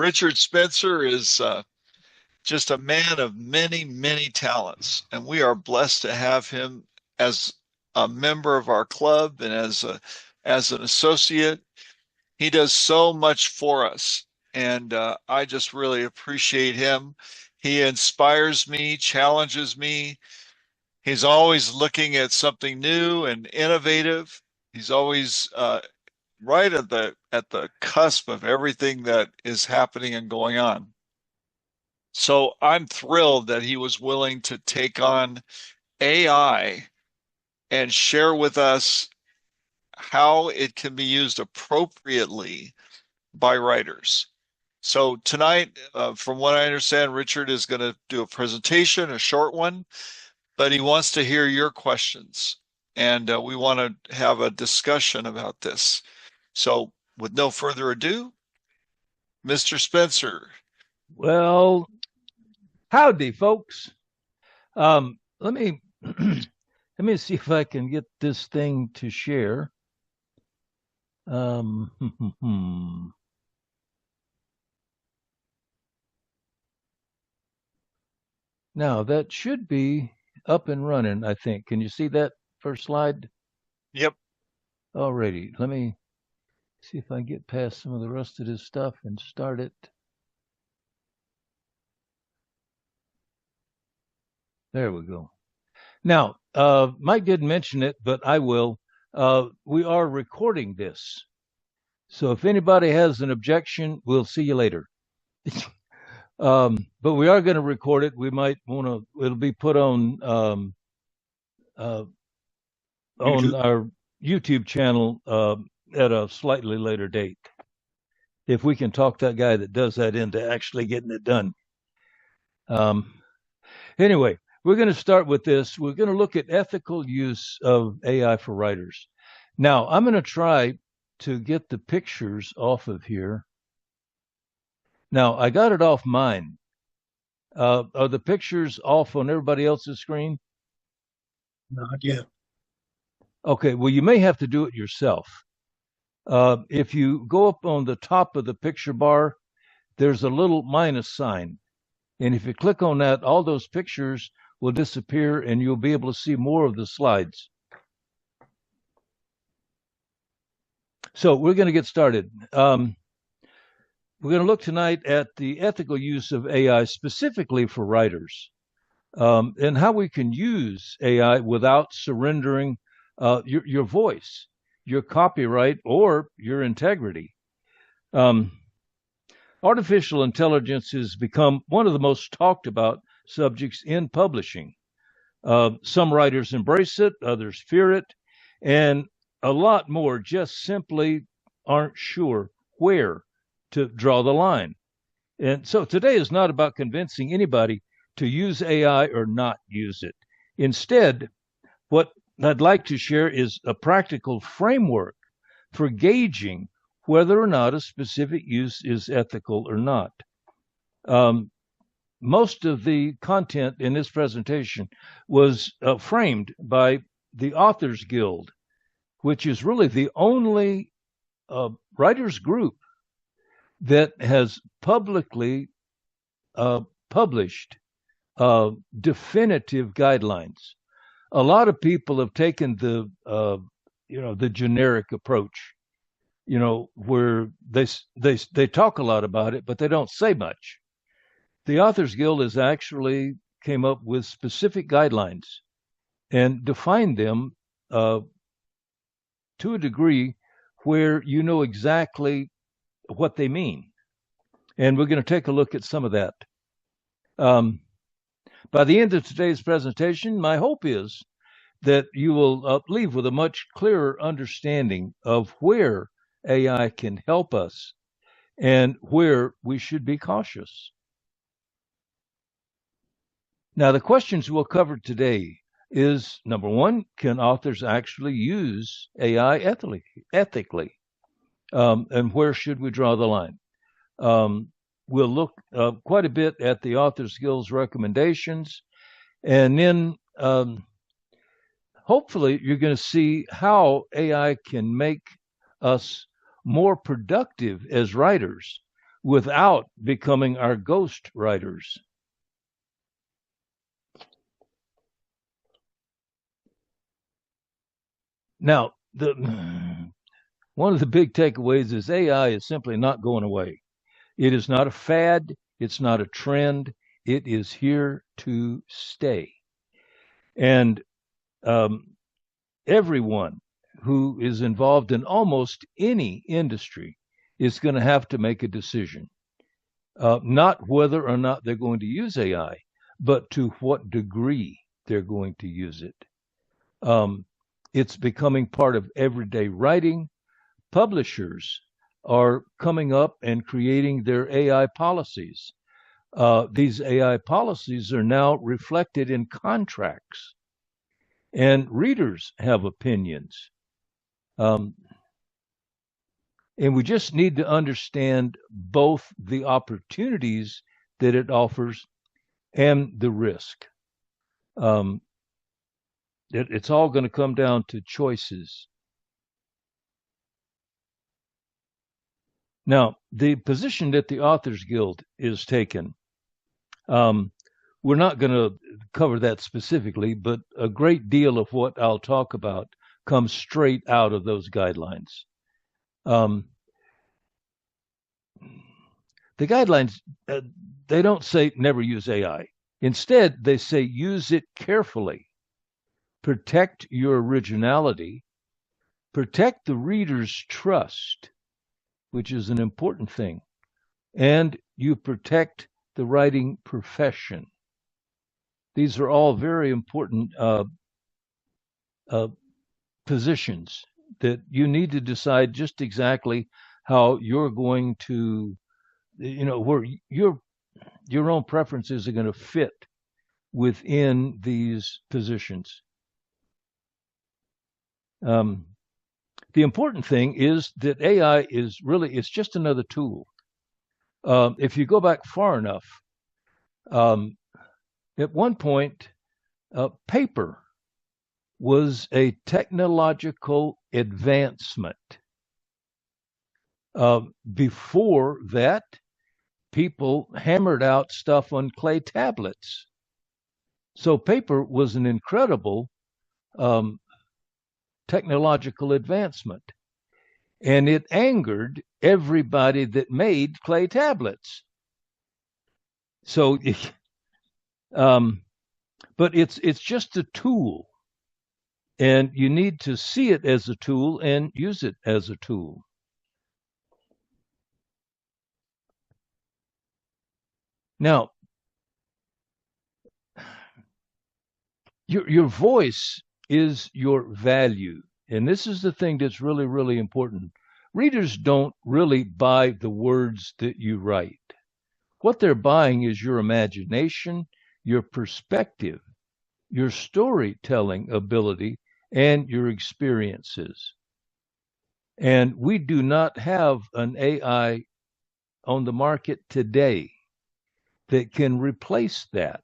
Richard Spencer is just a man of many, many talents, and we are blessed to have him as a member of our club and as an associate. He does so much for us, and I just really appreciate him. He inspires me, challenges me. He's always looking at something new and innovative. He's always right at the cusp of everything that is happening and going on. So I'm thrilled that he was willing to take on AI and share with us how it can be used appropriately by writers. So tonight, from what I understand, Richard is going to do a presentation, a short one, but he wants to hear your questions. And we want to have a discussion about this. So with no further ado, Mr. Spencer. Well, howdy, folks. Let me let me see if I can get this thing to share. Now that should be up and running, I think. Can you see that first slide? Yep. Alrighty. Let me see if I can get past some of the rest of this stuff and start it. There we go. Now, Mike didn't mention it, but I will. We are recording this. So if anybody has an objection, we'll see you later. But we are going to record it. We might want to, it'll be put on our YouTube channel at a slightly later date. If we can talk that guy that does that into actually getting it done. Anyway, we're going to start with this. We're going to look at ethical use of AI for writers. Now, I'm going to try to get the pictures off of here. Now, I got it off mine. Are the pictures off on everybody else's screen? Not yet. Okay, well, you may have to do it yourself. If you go up on the top of the picture bar, there's a little minus sign. And if you click on that, all those pictures will disappear and you'll be able to see more of the slides. So we're going to get started. We're going to look tonight at the ethical use of AI specifically for writers, and how we can use AI without surrendering your voice, your copyright, or your integrity. Artificial intelligence has become one of the most talked about subjects in publishing. Some writers embrace it, others fear it, and a lot more just simply aren't sure where to draw the line. And so today is not about convincing anybody to use AI or not use it. Instead, what I'd like to share is a practical framework for gauging whether or not a specific use is ethical or not. Most of the content in this presentation was framed by the Authors Guild, which is really the only writers group that has publicly published definitive guidelines. A lot of people have taken the the generic approach, where they talk a lot about it, but they don't say much. The Authors Guild has actually came up with specific guidelines and defined them to a degree where you know exactly what they mean. And we're going to take a look at some of that. By the end of today's presentation, my hope is that you will leave with a much clearer understanding of where AI can help us and where we should be cautious. Now, the questions we'll cover today is, number one, can authors actually use AI ethically? And where should we draw the line? We'll look quite a bit at the Authors Guild's recommendations, and then hopefully you're going to see how AI can make us more productive as writers without becoming our ghost writers. Now, one of the big takeaways is AI is simply not going away. It is not a fad. It's not a trend. It is here to stay. And everyone who is involved in almost any industry is going to have to make a decision, not whether or not they're going to use AI, but to what degree they're going to use it. It's becoming part of everyday writing. Publishers are coming up and creating their AI policies. These AI policies are now reflected in contracts, and readers have opinions. And we just need to understand both the opportunities that it offers and the risk. It's all going to come down to choices. Now, the position that the Authors Guild is taken, we're not going to cover that specifically, but a great deal of what I'll talk about comes straight out of those guidelines. The guidelines, they don't say never use AI. Instead, they say use it carefully. Protect your originality. Protect the reader's trust, which is an important thing. And you protect the writing profession. These are all very important positions that you need to decide just exactly how you're going to, where your own preferences are going to fit within these positions. The important thing is that AI is really, it's just another tool. If you go back far enough, at one point, paper was a technological advancement. Before that, people hammered out stuff on clay tablets. So paper was an incredible technological advancement. And it angered everybody that made clay tablets. So, but it's just a tool. And you need to see it as a tool and use it as a tool. Now, your voice is your value. And this is the thing that's really, really important. Readers don't really buy the words that you write. What they're buying is your imagination, your perspective, your storytelling ability, and your experiences. And we do not have an AI on the market today that can replace that.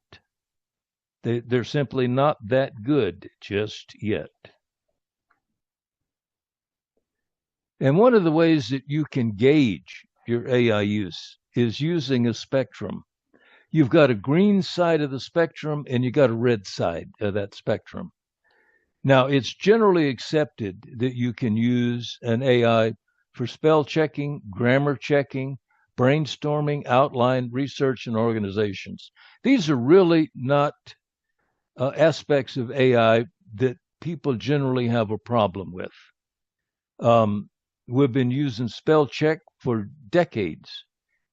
They're simply not that good just yet. And one of the ways that you can gauge your AI use is using a spectrum. You've got a green side of the spectrum and you got a red side of that spectrum. Now, it's generally accepted that you can use an AI for spell checking, grammar checking, brainstorming, outline, research, and organizations. These are really not aspects of AI that people generally have a problem with. We've been using spell check for decades.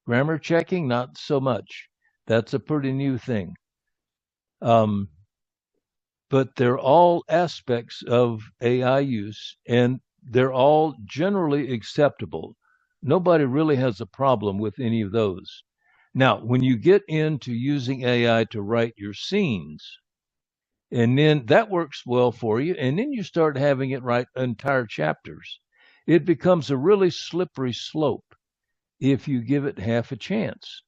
Grammar checking, not so much. That's a pretty new thing. But they're all aspects of AI use, and they're all generally acceptable. Nobody really has a problem with any of those. Now, when you get into using AI to write your scenes, and then that works well for you, and then you start having it write entire chapters, it becomes a really slippery slope if you give it half a chance.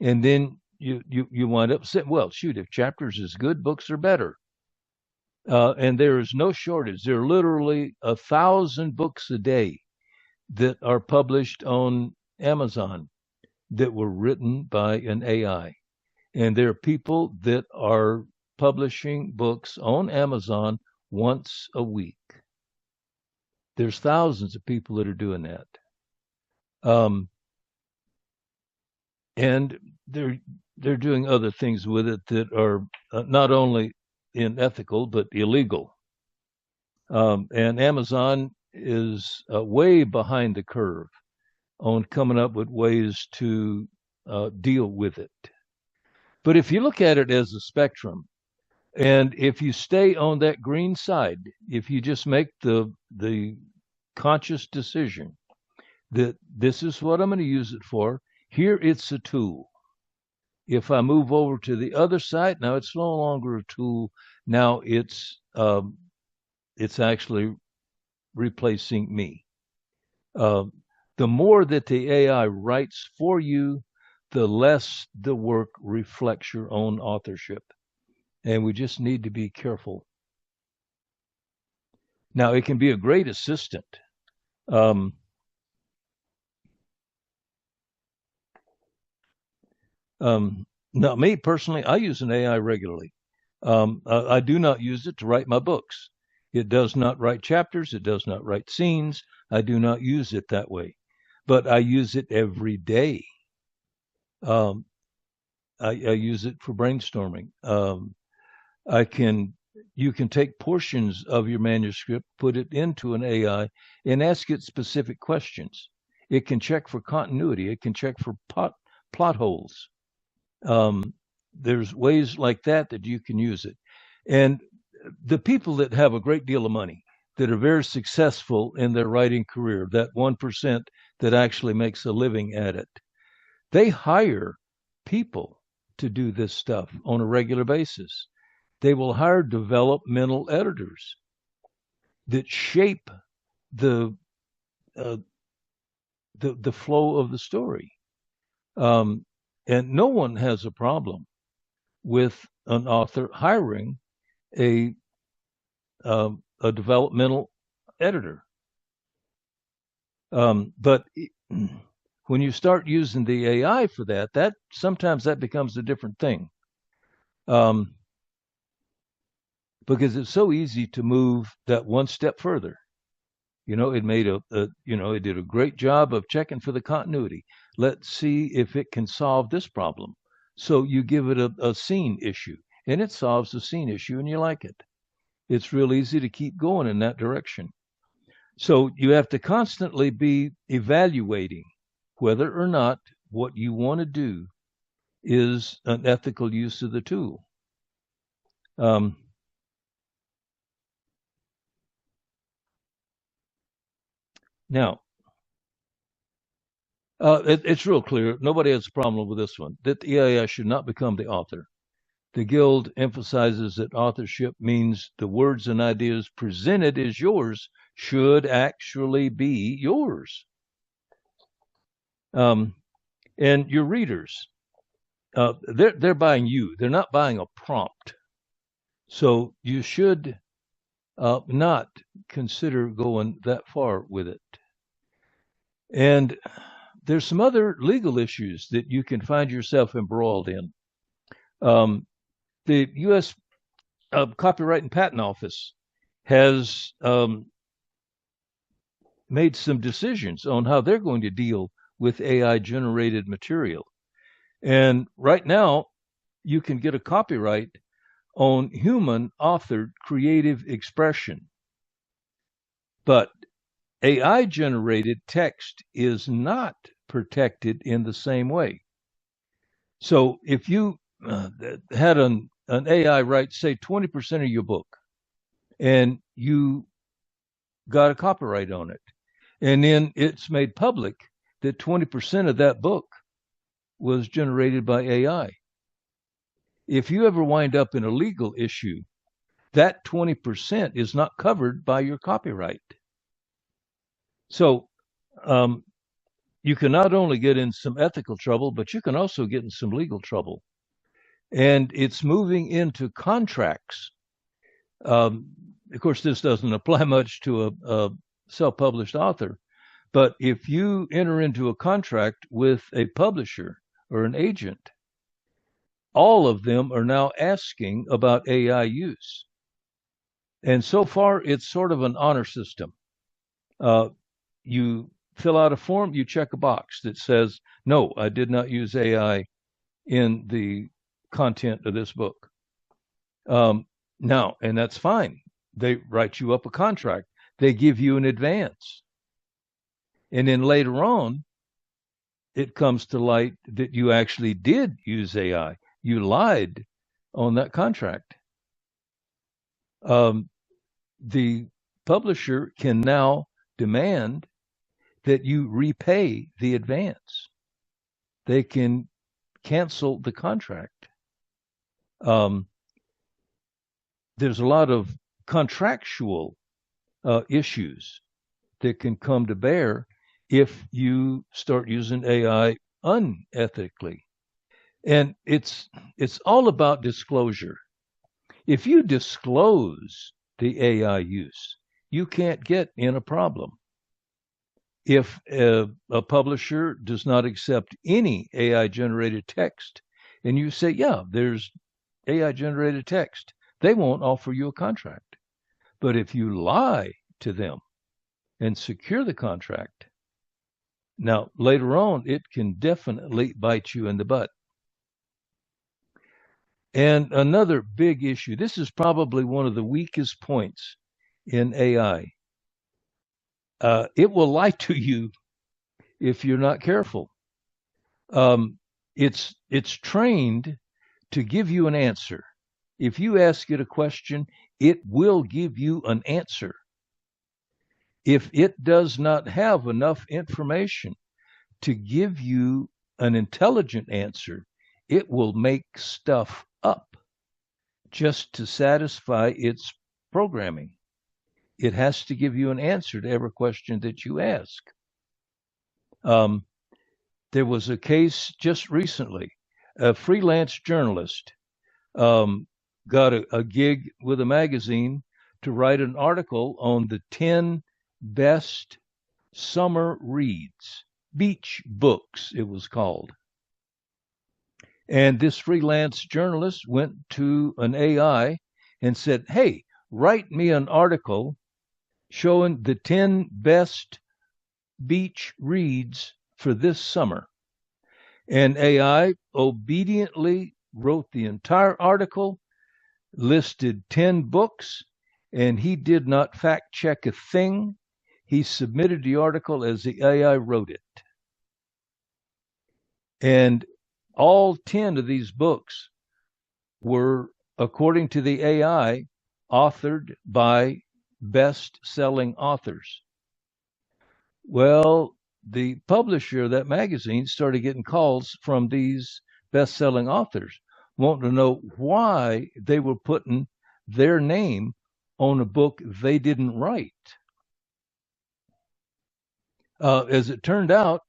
And then you wind up saying, well, shoot, if chapters is good, books are better. And there is no shortage. There are literally 1,000 books a day that are published on Amazon. that were written by an AI. And there are people that are publishing books on Amazon once a week. There's thousands of people that are doing that. And they're doing other things with it that are not only unethical but illegal. And Amazon is way behind the curve on coming up with ways to deal with it. But if you look at it as a spectrum, and if you stay on that green side, if you just make the conscious decision that this is what I'm going to use it for, here it's a tool. If I move over to the other side, now it's no longer a tool. Now it's actually replacing me. The more that the AI writes for you, the less the work reflects your own authorship. And we just need to be careful. Now, it can be a great assistant. Now, me personally, I use an AI regularly. I do not use it to write my books. It does not write chapters. It does not write scenes. I do not use it that way. But I use it every day. I use it for brainstorming. You can take portions of your manuscript, put it into an AI, and ask it specific questions. It can check for continuity. It can check for plot holes. There's ways like that you can use it. And the people that have a great deal of money, that are very successful in their writing career, that 1% that actually makes a living at it, they hire people to do this stuff on a regular basis. They will hire developmental editors that shape the flow of the story. And no one has a problem with an author hiring a developmental editor. But when you start using the AI for that sometimes that becomes a different thing. Because it's so easy to move that one step further. It made it did a great job of checking for the continuity. Let's see if it can solve this problem. So you give it a scene issue, and it solves the scene issue, and you like it. It's real easy to keep going in that direction. So you have to constantly be evaluating whether or not what you want to do is an ethical use of the tool. Now, it's real clear. Nobody has a problem with this one, that the AI should not become the author. The Guild emphasizes that authorship means the words and ideas presented as yours should actually be yours. And your readers, they're buying you. They're not buying a prompt. So you should not consider going that far with it. And there's some other legal issues that you can find yourself embroiled in. The U.S. Copyright and Patent Office has made some decisions on how they're going to deal with AI-generated material. And right now, you can get a copyright on human-authored creative expression. But AI-generated text is not protected in the same way. So if you had an AI write, say, 20% of your book, and you got a copyright on it, and then it's made public that 20% of that book was generated by AI. If you ever wind up in a legal issue, that 20% is not covered by your copyright. So you can not only get in some ethical trouble, but you can also get in some legal trouble. And it's moving into contracts. Of course, this doesn't apply much to a self-published author, But if you enter into a contract with a publisher or an agent, all of them are now asking about AI use. And so far, it's sort of an honor system. You fill out a form, you check a box that says, no, I did not use AI in the content of this book. Now, and that's fine. They write you up a contract. They give you an advance. And then later on, it comes to light that you actually did use AI. You lied on that contract. The publisher can now demand that you repay the advance. They can cancel the contract. There's a lot of contractual issues that can come to bear if you start using AI unethically. And it's all about disclosure. If you disclose the AI use, you can't get in a problem. If a publisher does not accept any AI generated text, and you say, yeah, there's AI generated text, they won't offer you a contract. But if you lie to them and secure the contract, now later on, it can definitely bite you in the butt. And another big issue, this is probably one of the weakest points in AI. It will lie to you if you're not careful. It's trained to give you an answer. If you ask it a question, it will give you an answer. If it does not have enough information to give you an intelligent answer, it will make stuff up just to satisfy its programming. It has to give you an answer to every question that you ask. There was a case just recently. A freelance journalist got a gig with a magazine to write an article on the 10 best summer reads, beach books, it was called. And this freelance journalist went to an AI and said, hey, write me an article showing the 10 best beach reads for this summer. And AI obediently wrote the entire article, listed 10 books, and he did not fact check a thing. He submitted the article as the AI wrote it. And all 10 of these books were, according to the AI, authored by best-selling authors. Well, the publisher of that magazine started getting calls from these best-selling authors wanting to know why they were putting their name on a book they didn't write. As it turned out,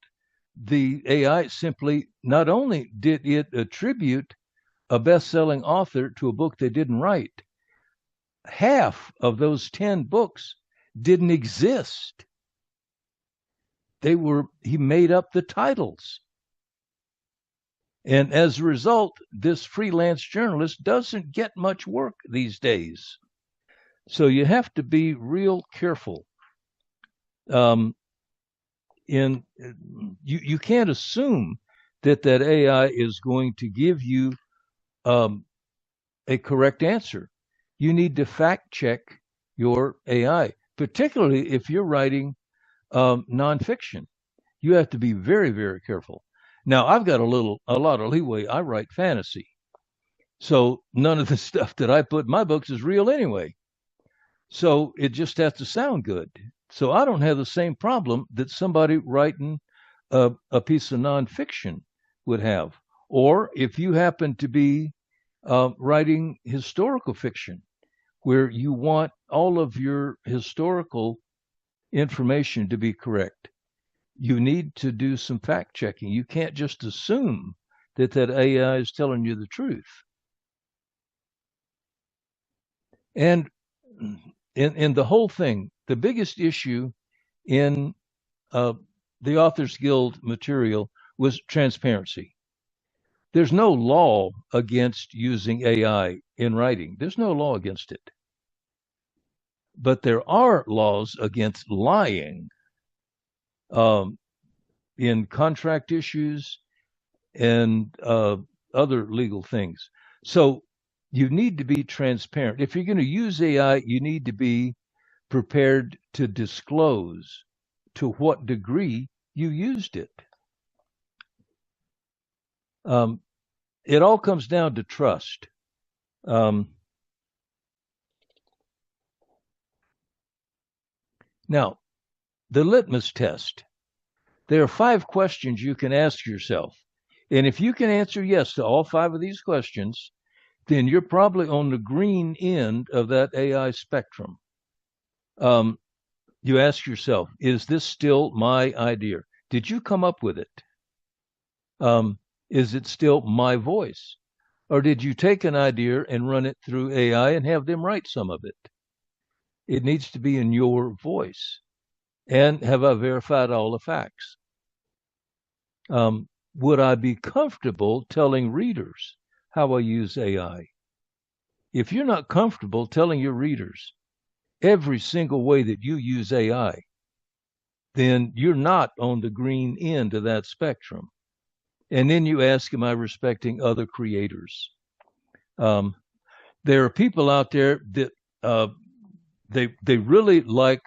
the AI simply, not only did it attribute a best-selling author to a book they didn't write, half of those 10 books didn't exist. He made up the titles. And as a result, this freelance journalist doesn't get much work these days. So you have to be real careful. You can't assume that AI is going to give you a correct answer. You need to fact check your AI, particularly if you're writing nonfiction. You have to be very, very careful. Now, I've got a lot of leeway. I write fantasy. So none of the stuff that I put in my books is real anyway. So it just has to sound good. So I don't have the same problem that somebody writing a piece of nonfiction would have. Or if you happen to be writing historical fiction, where you want all of your historical information to be correct, you need to do some fact checking. You can't just assume that AI is telling you the truth. And in the whole thing, the biggest issue in the Authors Guild material was transparency. There's no law against using AI in writing. There's no law against it. But there are laws against lying in contract issues and other legal things. So you need to be transparent. If you're going to use AI, you need to be prepared to disclose to what degree you used it. It all comes down to trust. Now, the litmus test. There are 5 questions you can ask yourself. And if you can answer yes to all 5 of these questions, then you're probably on the green end of that AI spectrum. You ask yourself, is this still my idea? Did you come up with it? Is it still my voice? Or did you take an idea and run it through AI and have them write some of it? It needs to be in your voice. And have I verified all the facts? Would I be comfortable telling readers how I use AI? If you're not comfortable telling your readers every single way that you use AI, then you're not on the green end of that spectrum. And then you ask, am I respecting other creators? There are people out there that they really like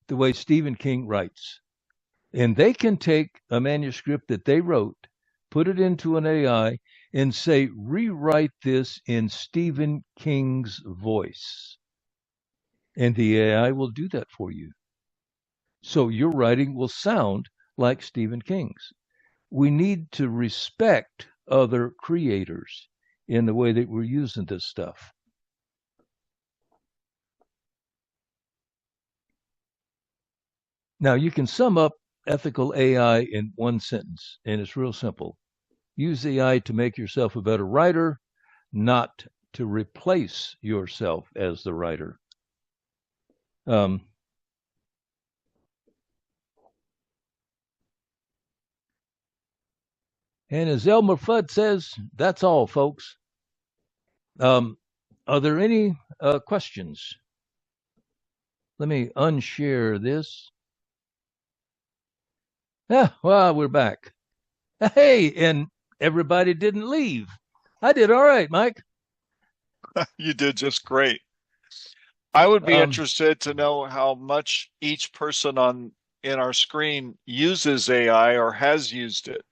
the way Stephen King writes. And they can take a manuscript that they wrote, put it into an AI, and say, rewrite this in Stephen King's voice. And the AI will do that for you. So your writing will sound like Stephen King's. We need to respect other creators in the way that we're using this stuff. Now, you can sum up ethical AI in one sentence, and it's real simple. Use AI to make yourself a better writer, not to replace yourself as the writer. And as Elmer Fudd says, that's all, folks. Are there any questions? Let me unshare this. Well, we're back. Hey, and everybody didn't leave. I did all right, Mike. You did just great. I would be interested to know how much each person in our screen uses AI or has used it.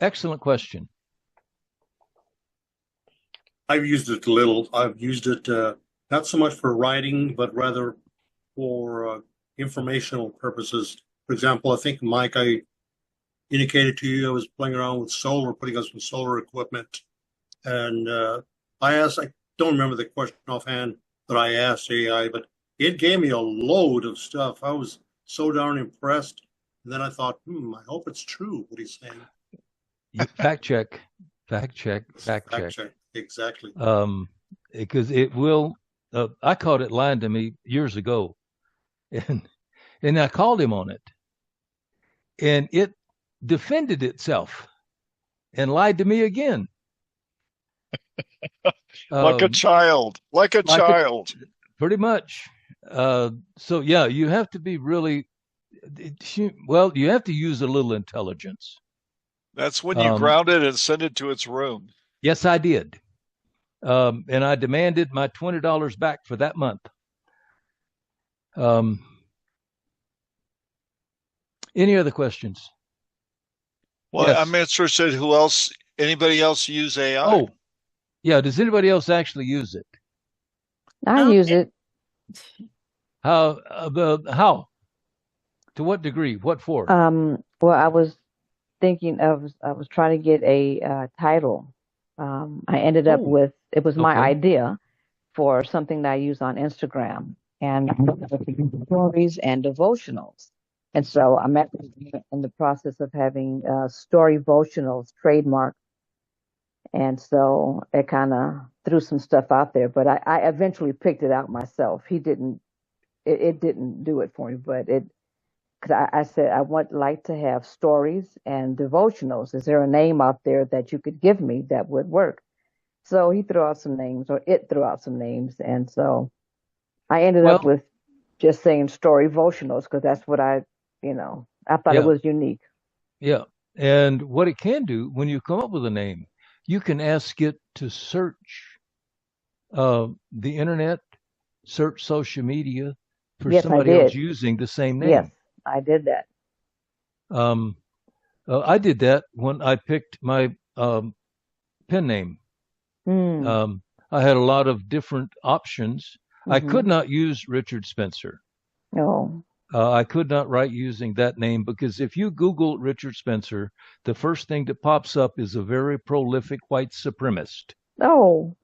Excellent question. I've used it a little. I've used it not so much for writing, but rather for informational purposes. For example, I think, Mike, I indicated to you I was playing around with solar, putting up some solar equipment. And I don't remember the question offhand that I asked AI, but it gave me a load of stuff. I was so darn impressed. And then I thought, I hope it's true what he's saying. Fact check. Exactly. Because it will, I caught it lying to me years ago. And I called him on it. And it defended itself and lied to me again. Like a child. Pretty much. So, yeah, you have to be really, well, you have to use a little intelligence. That's when you ground it and send it to its room. Yes, I did. And I demanded my $20 back for that month. Any other questions? Well, yes. I'm interested, anybody else use AI? Oh, yeah. Does anybody else actually use it? I use it. How? To what degree? What for? Well, I was thinking I was trying to get a title. I ended up with, it was my idea for something that I use on Instagram, and stories and devotionals. And so I'm in the process of having story devotionals trademarked. And so it kind of threw some stuff out there, but I eventually picked it out myself. It didn't do it for me, but because I said I would like to have stories and devotionals. Is there a name out there that you could give me that would work? So he threw out some names, or it threw out some names, and so I ended up Well, with just saying story devotionals because that's what I thought it yeah, was unique. yeah. And what it can do when you come up with a name, you can ask it to search the internet, search social media for Yes, I somebody else did. using the same Yes, name. I did that. Um, I did that when I picked my pen name. Hmm. Um, I had a lot of different options. I could Mm-hmm. not use Richard Spencer. Oh. I could not write using that name because if you Google Richard Spencer, the first thing that pops up is a very prolific white supremacist. Oh.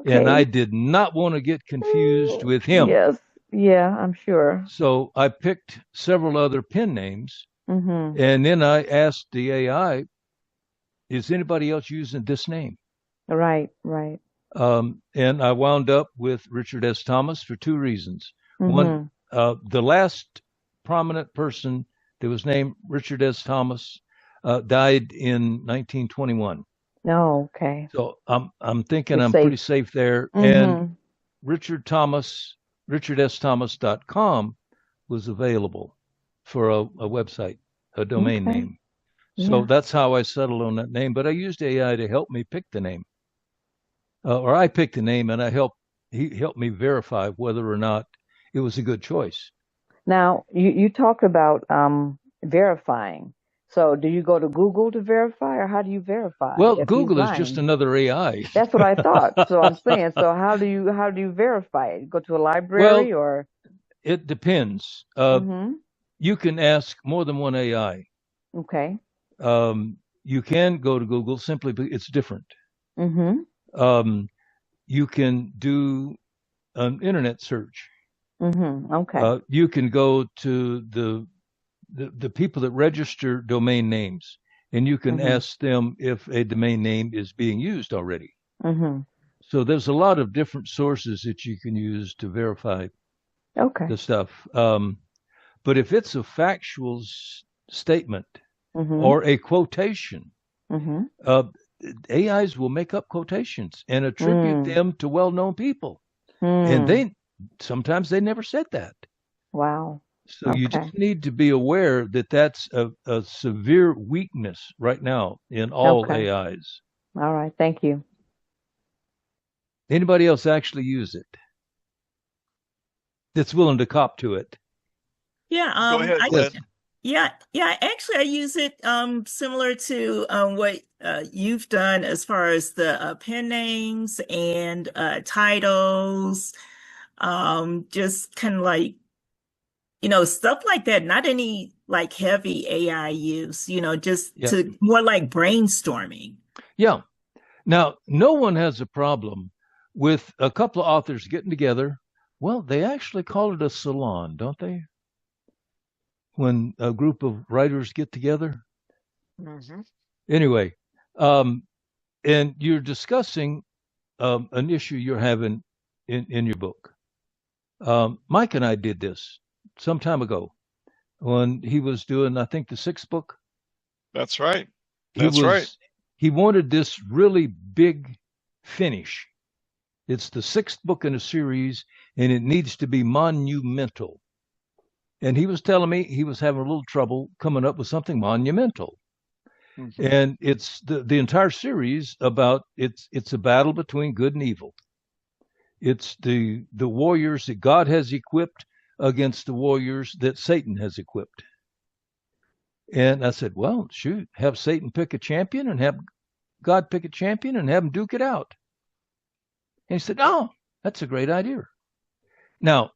And I Okay. did not want to get confused with him. Yes. Yeah, I'm sure. So I picked several other pen names. Mm-hmm. And then I asked the AI, is anybody else using this name? Right. Right. And I wound up with Richard S. Thomas for two reasons. One, Mm-hmm. the last prominent person that was named Richard S. Thomas died in 1921. Oh, okay. So I'm thinking You're I'm safe. pretty safe there. And Mm-hmm. Richard Thomas, RichardSThomas.com was available for a website, a domain Okay. name. So Yeah. that's how I settled on that name. But I used AI to help me pick the name, or I picked the name, and he helped me verify whether or not it was a good choice. Now, you talked about verifying. So do you go to Google to verify, or how do you verify Well, if he's Google is just lying? another AI. That's what I thought. So I'm saying, so how do you verify it? Go to a Well, library or it depends. mm-hmm. You can ask more than one AI. Okay. You can go to Google simply, but it's different. Mm-hmm. Um, you can do an internet search. Mm-hmm. Okay. You can go to the people that register domain names, and you can Mm-hmm. ask them if a domain name is being used already. Mm-hmm. So there's a lot of different sources that you can use to verify Okay. the stuff. But if it's a factual statement Mm-hmm. or a quotation, Mm-hmm. uh, AIs will make up quotations and attribute Mm. them to well-known people, and Mm. they sometimes they never said that. Wow. So you Okay. just need to be aware that that's a severe weakness right now in all Okay. AIs. All right. Thank you. Anybody else actually use it that's willing to cop to it? Yeah, Go ahead, I Lynn. Yes. yeah, actually I use it similar to what you've done as far as the pen names and titles, just kind of like, stuff like that, not any like heavy AI use, just Yeah. to more like brainstorming. Yeah. Now, no one has a problem with a couple of authors getting together. Well, they actually call it a salon, don't they? When a group of writers get together. Mm-hmm. Anyway, and you're discussing an issue you're having in your book. Mike and I did this some time ago when he was doing, I think, the sixth book. That's right. He That's right. was he wanted this really big finish. It's the sixth book in a series, and it needs to be monumental. And he was telling me he was having a little trouble coming up with something monumental. Mm-hmm. And it's the entire series about it's a battle between good and evil. It's the warriors that God has equipped against the warriors that Satan has equipped. And I said, well, shoot, have Satan pick a champion and have God pick a champion and have them duke it out. And he said, oh, that's a great idea. Now,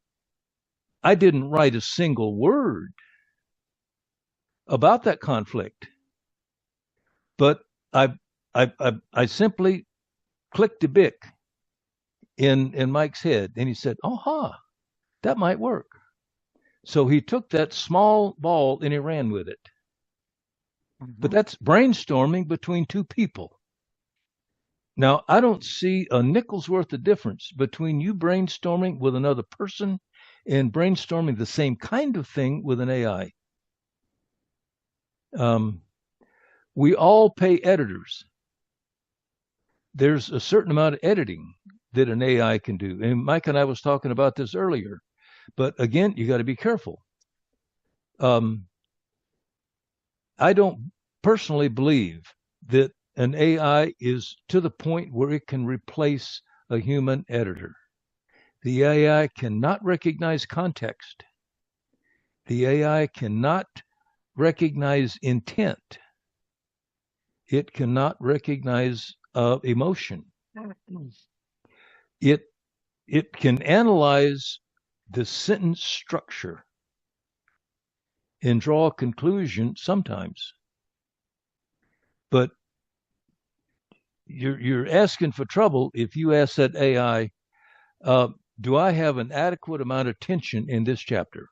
I didn't write a single word about that conflict, but I simply clicked a bit in Mike's head, and he said, "Aha, that might work." So he took that small ball and he ran with it. But Mm-hmm. that's brainstorming between two people. Now, I don't see a nickel's worth of difference between you brainstorming with another person and brainstorming the same kind of thing with an AI. We all pay editors. There's a certain amount of editing that an AI can do. And Mike and I was talking about this earlier. But again, you got to be careful. I don't personally believe that an AI is to the point where it can replace a human editor. The AI cannot recognize context. The AI cannot recognize intent. It cannot recognize emotion. It can analyze the sentence structure and draw a conclusion sometimes. But you're asking for trouble if you ask that AI, do I have an adequate amount of tension in this chapter?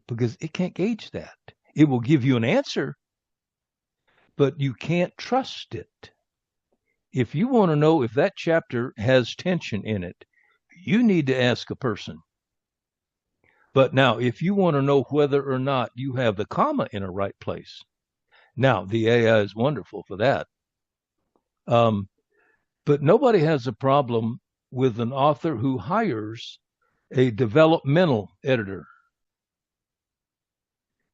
Because it can't gauge that. It will give you an answer, but you can't trust it. If you want to know if that chapter has tension in it, you need to ask a person. But now, if you want to know whether or not you have the comma in a right place, now the AI is wonderful for that. But nobody has a problem with an author who hires a developmental editor.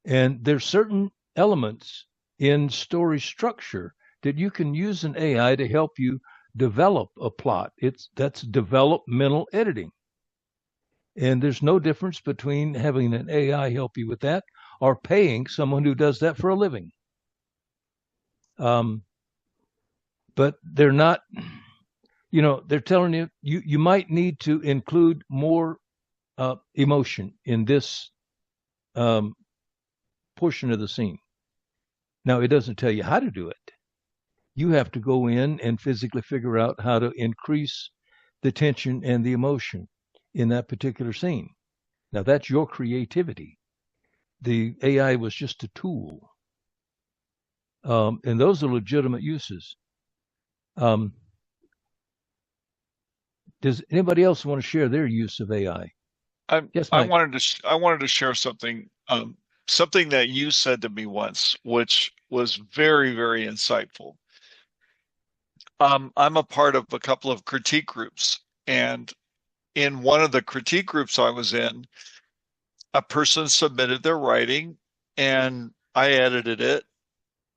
And there's certain elements in story structure that you can use an AI to help you develop a plot. That's developmental editing. And there's no difference between having an AI help you with that or paying someone who does that for a living. But they're not, they're telling you, you might need to include more emotion in this portion of the scene. Now, it doesn't tell you how to do it. You have to go in and physically figure out how to increase the tension and the emotion in that particular scene. Now, that's your creativity. The AI was just a tool. And those are legitimate uses. Does anybody else want to share their use of AI? Yes, I Mike. wanted to share something, something that you said to me once, which was very, very insightful. I'm a part of a couple of critique groups, and in one of the critique groups I was in, a person submitted their writing, and I edited it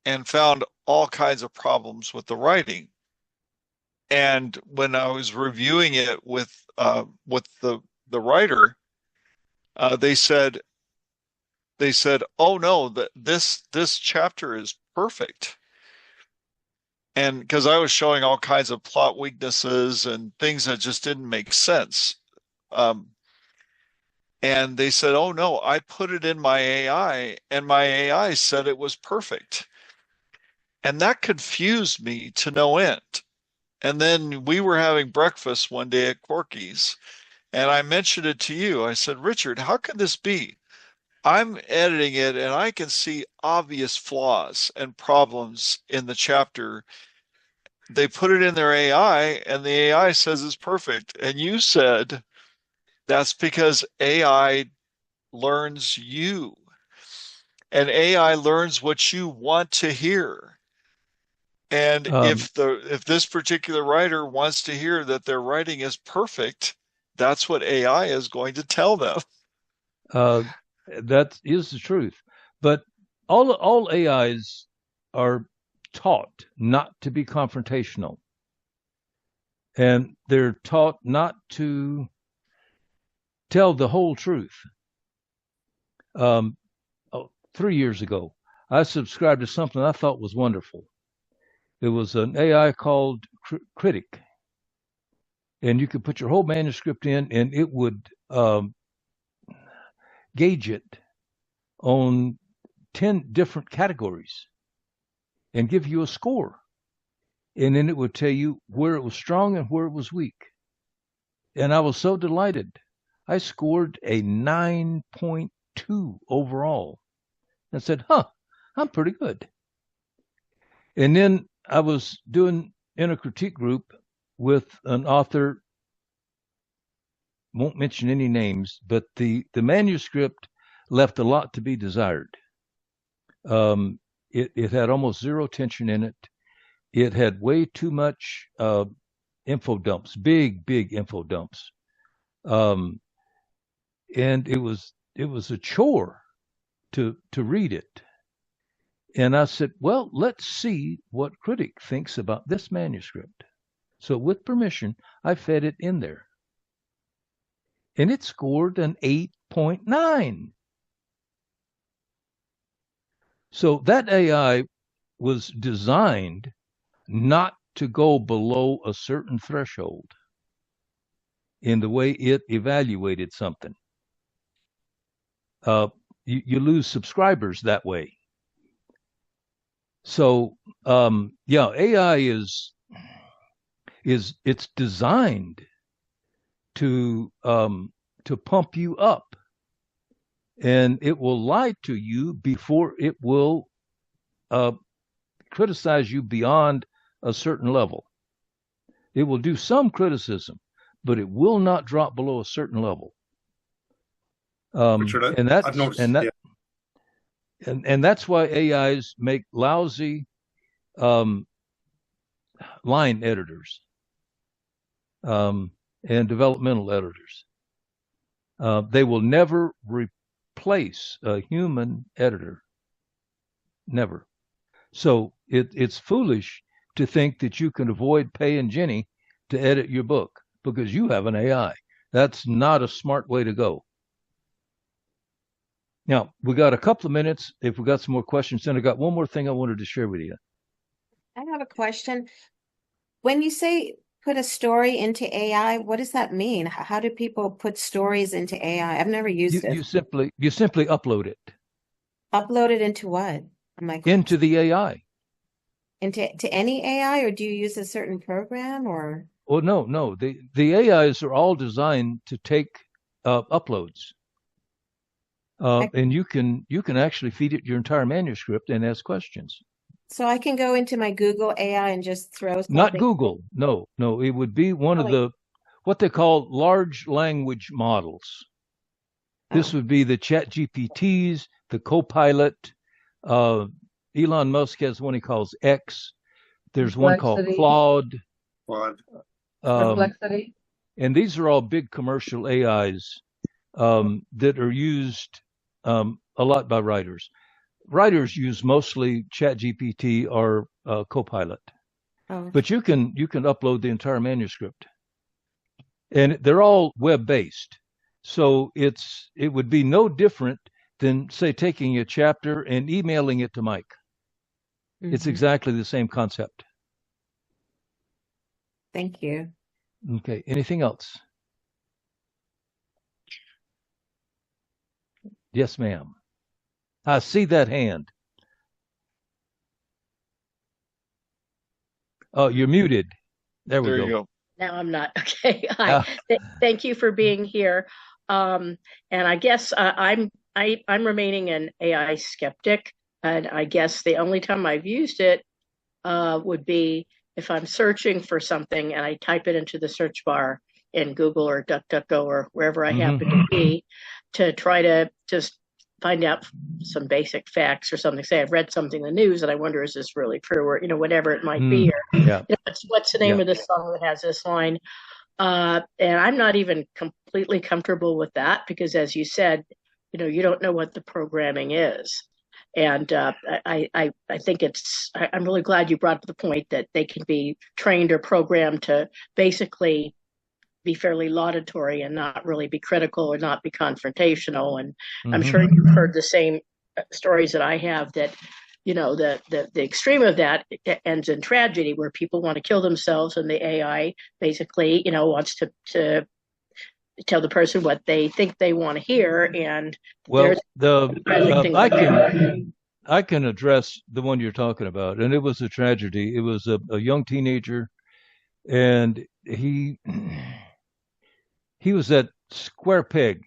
and found all kinds of problems with the writing. And when I was reviewing it with the writer, they said, "Oh no, this chapter is perfect." And because I was showing all kinds of plot weaknesses and things that just didn't make sense. And they said, "Oh no, I put it in my AI and my AI said it was perfect." And that confused me to no end. And then we were having breakfast one day at Corky's, and I mentioned it to you. I said, "Richard, how can this be? I'm editing it and I can see obvious flaws and problems in the chapter. They put it in their AI and the AI says it's perfect." And you said, "That's because AI learns you, and AI learns what you want to hear. And if this particular writer wants to hear that their writing is perfect, that's what AI is going to tell them." That is the truth. But all AIs are taught not to be confrontational. And they're taught not to tell the whole truth. 3 years ago, I subscribed to something I thought was wonderful. It was an AI called Critic. And you could put your whole manuscript in, and it would gauge it on 10 different categories and give you a score. And then it would tell you where it was strong and where it was weak. And I was so delighted. I scored a 9.2 overall. And said, I'm pretty good. And then I was doing in a critique group with an author, won't mention any names, but the manuscript left a lot to be desired. It had almost zero tension in it. It had way too much info dumps, big info dumps, and it was a chore to read it. And I said, well, let's see what critic thinks about this manuscript. So with permission, I fed it in there. And it scored an 8.9. So that AI was designed not to go below a certain threshold in the way it evaluated something. You lose subscribers that way. So AI is it's designed to pump you up, and it will lie to you before it will criticize you beyond a certain level. It will do some criticism, but it will not drop below a certain level. Richard, I've noticed, and that's why AIs make lousy line editors and developmental editors. They will never replace a human editor. Never. So it's foolish to think that you can avoid paying Jenny to edit your book because you have an AI. That's not a smart way to go. Now, we got a couple of minutes. If we got some more questions, then I got one more thing I wanted to share with you. I have a question. When you say put a story into AI, what does that mean? How do people put stories into AI? I've never used it. You simply upload it. Upload it into what? Into the AI. To any AI, or do you use a certain program or? Oh, no. The AIs are all designed to take uploads. And you can actually feed it your entire manuscript and ask questions. So I can go into my Google AI and just throw something. Not Google. No. It would be one of the what they call large language models. This would be the ChatGPTs, the Copilot. Elon Musk has one he calls X. There's one called Claude. Perplexity. And these are all big commercial AIs that are used a lot by writers. Writers use mostly ChatGPT or Copilot, but you can upload the entire manuscript, and they're all web-based. So it would be no different than, say, taking a chapter and emailing it to Mike. Mm-hmm. It's exactly the same concept. Thank you. Okay. Anything else? Yes, ma'am. I see that hand. Oh, you're muted. There we go. Now I'm not. Okay. Hi. Thank you for being here. And I guess I'm remaining an AI skeptic. And I guess the only time I've used it would be if I'm searching for something and I type it into the search bar in Google or DuckDuckGo or wherever I happen to be, to try to just find out some basic facts or something. Say I've read something in the news and I wonder, is this really true, or whatever it might be, or what's the name of this song that has this line? And I'm not even completely comfortable with that because, as you said, you don't know what the programming is. And I think I'm really glad you brought up the point that they can be trained or programmed to basically be fairly laudatory and not really be critical or not be confrontational. And I'm sure you've heard the same stories that I have, that the extreme of that ends in tragedy, where people want to kill themselves and the AI basically wants to tell the person what they think they want to hear. And I can address the one you're talking about, and it was a tragedy. It was a young teenager, and he was that square peg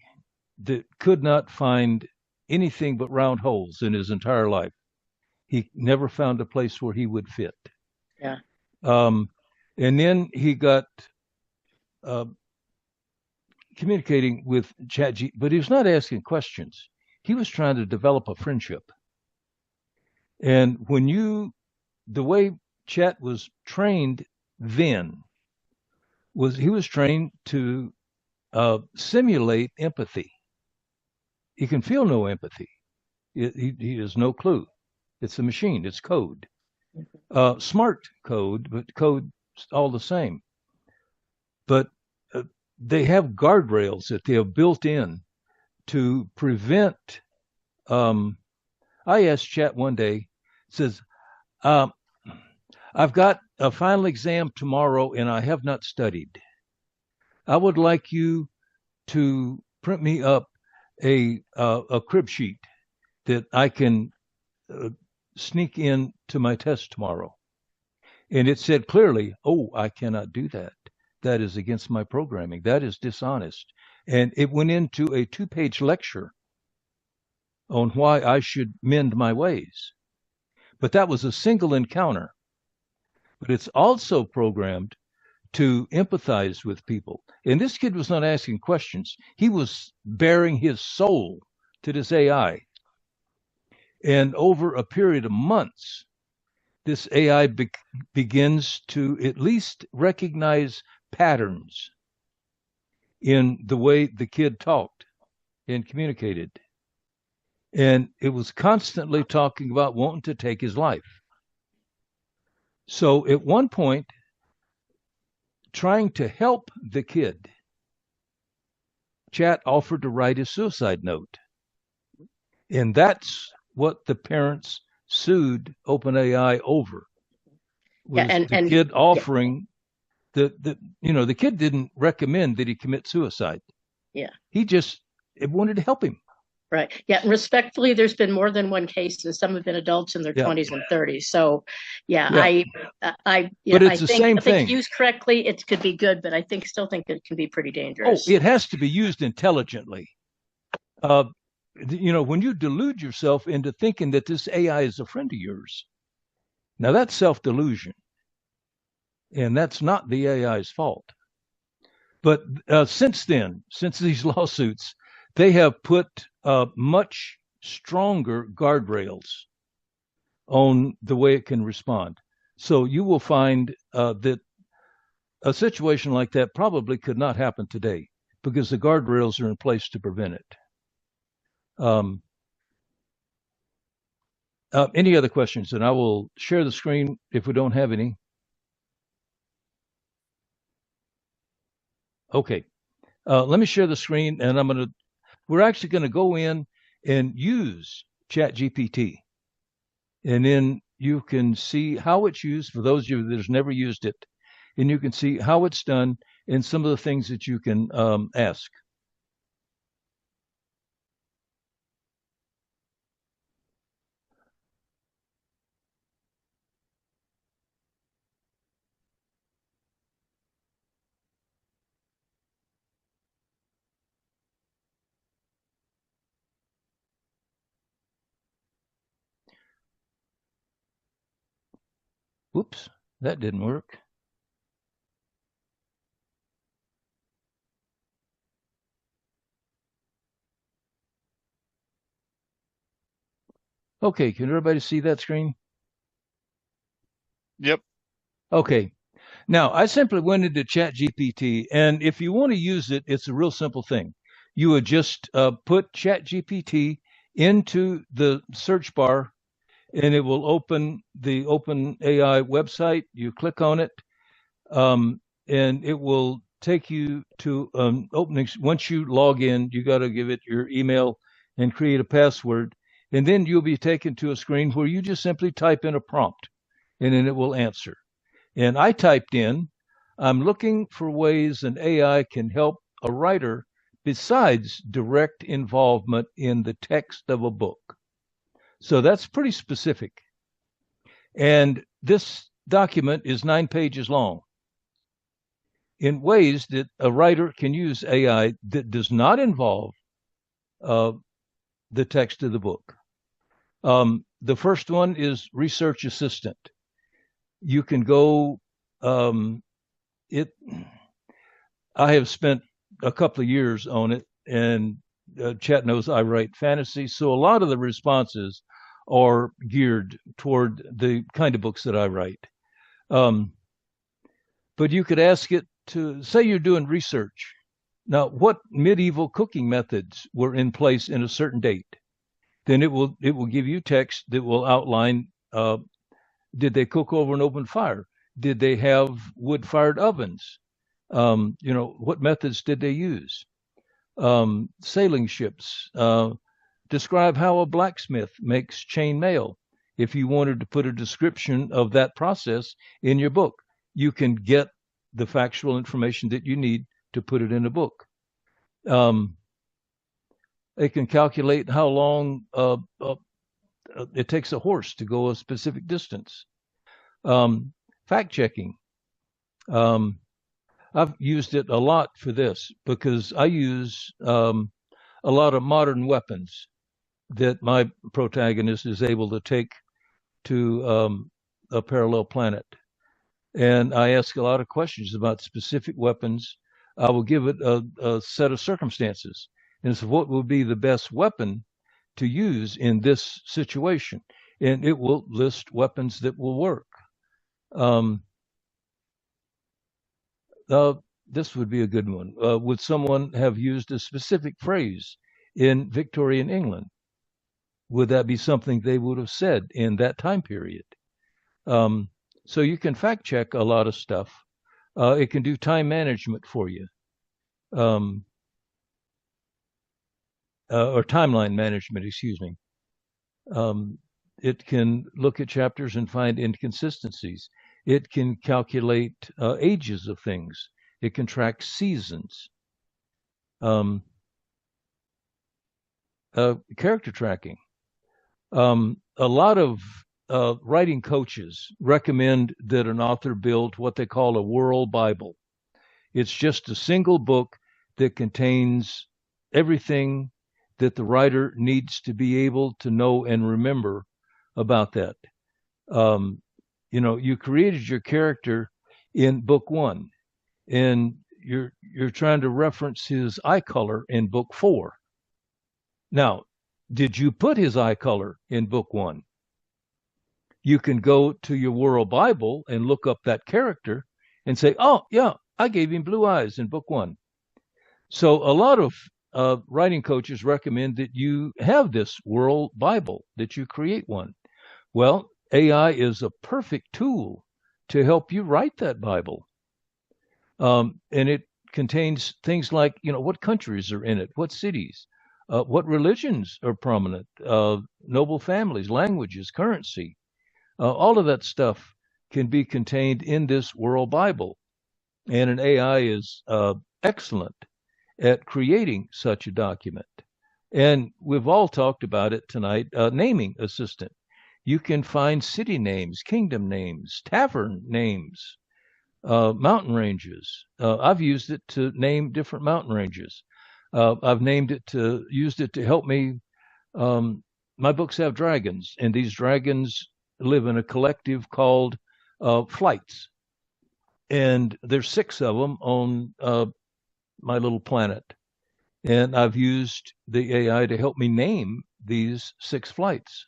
that could not find anything but round holes in his entire life. He never found a place where he would fit. Yeah. And then he got communicating with ChatGPT, but he was not asking questions. He was trying to develop a friendship. And the way Chat was trained then he was trained to simulate empathy. He can feel no empathy. He has no clue. It's a machine. It's code. Smart code, but code all the same. But they have guardrails that they have built in to prevent. I asked Chat one day, says, I've got a final exam tomorrow and I have not studied. I would like you to print me up a crib sheet that I can sneak in to my test tomorrow. And it said clearly, oh, I cannot do that. That is against my programming. That is dishonest. And it went into a 2-page lecture on why I should mend my ways. But that was a single encounter. But it's also programmed to empathize with people. And this kid was not asking questions. He was bearing his soul to this AI. And over a period of months, this AI begins to at least recognize patterns in the way the kid talked and communicated. And it was constantly talking about wanting to take his life. So at one point, trying to help the kid, Chat offered to write a suicide note. And that's what the parents sued OpenAI over. Was the kid offering the kid didn't recommend that he commit suicide. Yeah. He just wanted to help him. Right. Yeah. And respectfully, there's been more than one case, and some have been adults in their 20s and 30s. So, I think used correctly, it could be good, but I still think it can be pretty dangerous. Oh, it has to be used intelligently. When you delude yourself into thinking that this AI is a friend of yours, now that's self-delusion, and that's not the AI's fault. But since these lawsuits, they have put much stronger guardrails on the way it can respond. So you will find that a situation like that probably could not happen today because the guardrails are in place to prevent it. Any other questions? And I will share the screen if we don't have any. Okay. Let me share the screen, and we're actually going to go in and use ChatGPT. And then you can see how it's used for those of you that have never used it. And you can see how it's done and some of the things that you can ask. Whoops, that didn't work. Okay, can everybody see that screen? Yep. Okay. Now, I simply went into ChatGPT, and if you want to use it, it's a real simple thing. You would just put ChatGPT into the search bar, and it will open the OpenAI website. You click on it, and it will take you to opening. Once you log in, you got to give it your email and create a password. And then you'll be taken to a screen where you just simply type in a prompt, and then it will answer. And I typed in, I'm looking for ways an AI can help a writer besides direct involvement in the text of a book. So that's pretty specific. And this document is 9 pages long in ways that a writer can use AI that does not involve the text of the book. The first one is Research Assistant. You can go, I have spent a couple of years on it, and Chat knows I write fantasy. So a lot of the responses are geared toward the kind of books that I write. But you could ask it to say you're doing research. Now, what medieval cooking methods were in place in a certain date? Then it will give you text that will outline, did they cook over an open fire? Did they have wood-fired ovens? What methods did they use? Sailing ships. Describe how a blacksmith makes chain mail. If you wanted to put a description of that process in your book, you can get the factual information that you need to put it in a book. It can calculate how long it takes a horse to go a specific distance. Fact checking. I've used it a lot for this because I use a lot of modern weapons that my protagonist is able to take to a parallel planet. And I ask a lot of questions about specific weapons. I will give it a set of circumstances. And so what would be the best weapon to use in this situation? And it will list weapons that will work. This would be a good one. Would someone have used a specific phrase in Victorian England? Would that be something they would have said in that time period? So you can fact check a lot of stuff. It can do time management for you, or timeline management, excuse me. It can look at chapters and find inconsistencies. It can calculate ages of things. It can track seasons. Character tracking. A lot of writing coaches recommend that an author build what they call a world Bible. It's just a single book that contains everything that the writer needs to be able to know and remember about that. You created your character in book 1, and you're trying to reference his eye color in book 4. Now, did you put his eye color in book 1? You can go to your World Bible and look up that character and say, oh, yeah, I gave him blue eyes in book 1. So a lot of writing coaches recommend that you have this World Bible, that you create one. Well, AI is a perfect tool to help you write that Bible. And it contains things like, what countries are in it, what cities, what religions are prominent, noble families, languages, currency. All of that stuff can be contained in this World Bible. And an AI is excellent at creating such a document. And we've all talked about it tonight, naming assistant. You can find city names, kingdom names, tavern names, mountain ranges. I've used it to name different mountain ranges. I've used it to help me. My books have dragons, and these dragons live in a collective called flights. And there's 6 of them on my little planet. And I've used the AI to help me name these 6 flights.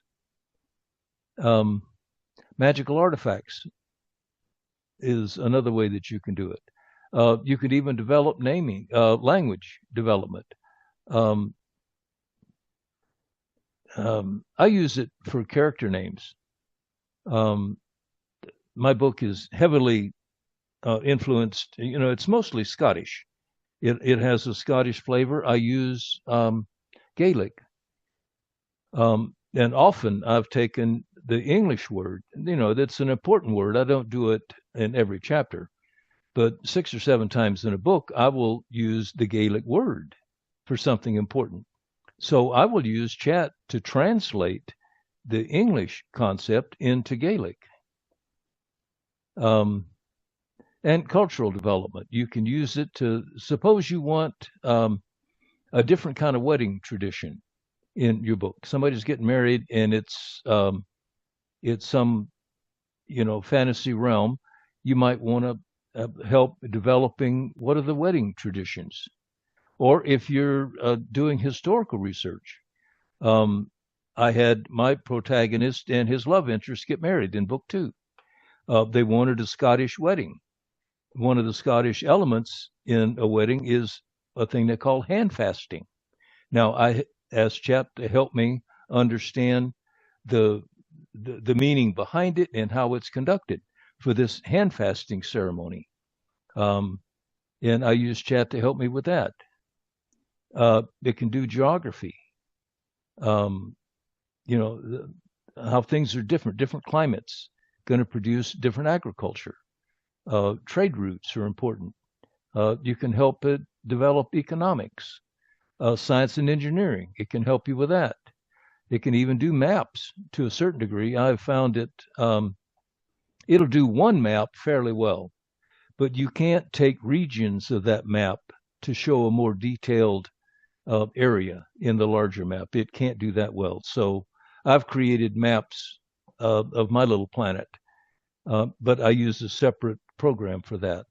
Magical artifacts is another way that you can do it. You could even develop naming, language development. I use it for character names. My book is heavily influenced, it's mostly Scottish. It has a Scottish flavor. I use Gaelic. And often I've taken the English word, that's an important word. I don't do it in every chapter, but 6 or 7 times in a book, I will use the Gaelic word for something important. So I will use chat to translate the English concept into Gaelic. And cultural development. You can use it to, suppose you want a different kind of wedding tradition in your book. Somebody's getting married and it's some, fantasy realm. You might want to help developing what are the wedding traditions. Or if you're doing historical research, I had my protagonist and his love interest get married in book 2. They wanted a Scottish wedding. One of the Scottish elements in a wedding is a thing they call hand fasting. Now, I asked Chat to help me understand the meaning behind it and how it's conducted for this hand fasting ceremony. And I used Chat to help me with that. It can do geography. How things are different climates going to produce different agriculture. Trade routes are important. You can help it develop economics, science and engineering. It can help you with that. It can even do maps to a certain degree. I've found it, it'll do one map fairly well, but you can't take regions of that map to show a more detailed area in the larger map. It can't do that well. So I've created maps of my little planet, but I use a separate program for that.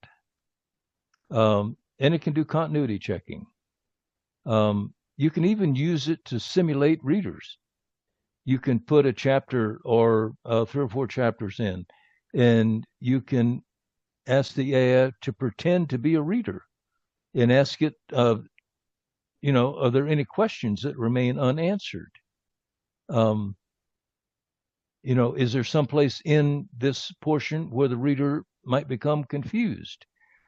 And it can do continuity checking. You can even use it to simulate readers. You can put a chapter or 3 or 4 chapters in, and you can ask the AI to pretend to be a reader and ask it, are there any questions that remain unanswered? Is there someplace in this portion where the reader might become confused?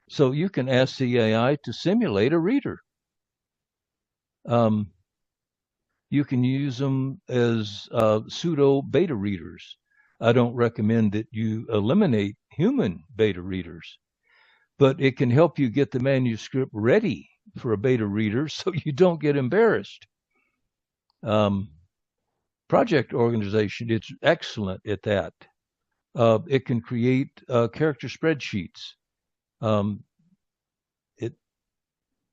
So you can ask the AI to simulate a reader. You can use them as pseudo beta readers. I don't recommend that you eliminate human beta readers, but it can help you get the manuscript ready for a beta reader so you don't get embarrassed. Project organization, it's excellent at that. It can create character spreadsheets.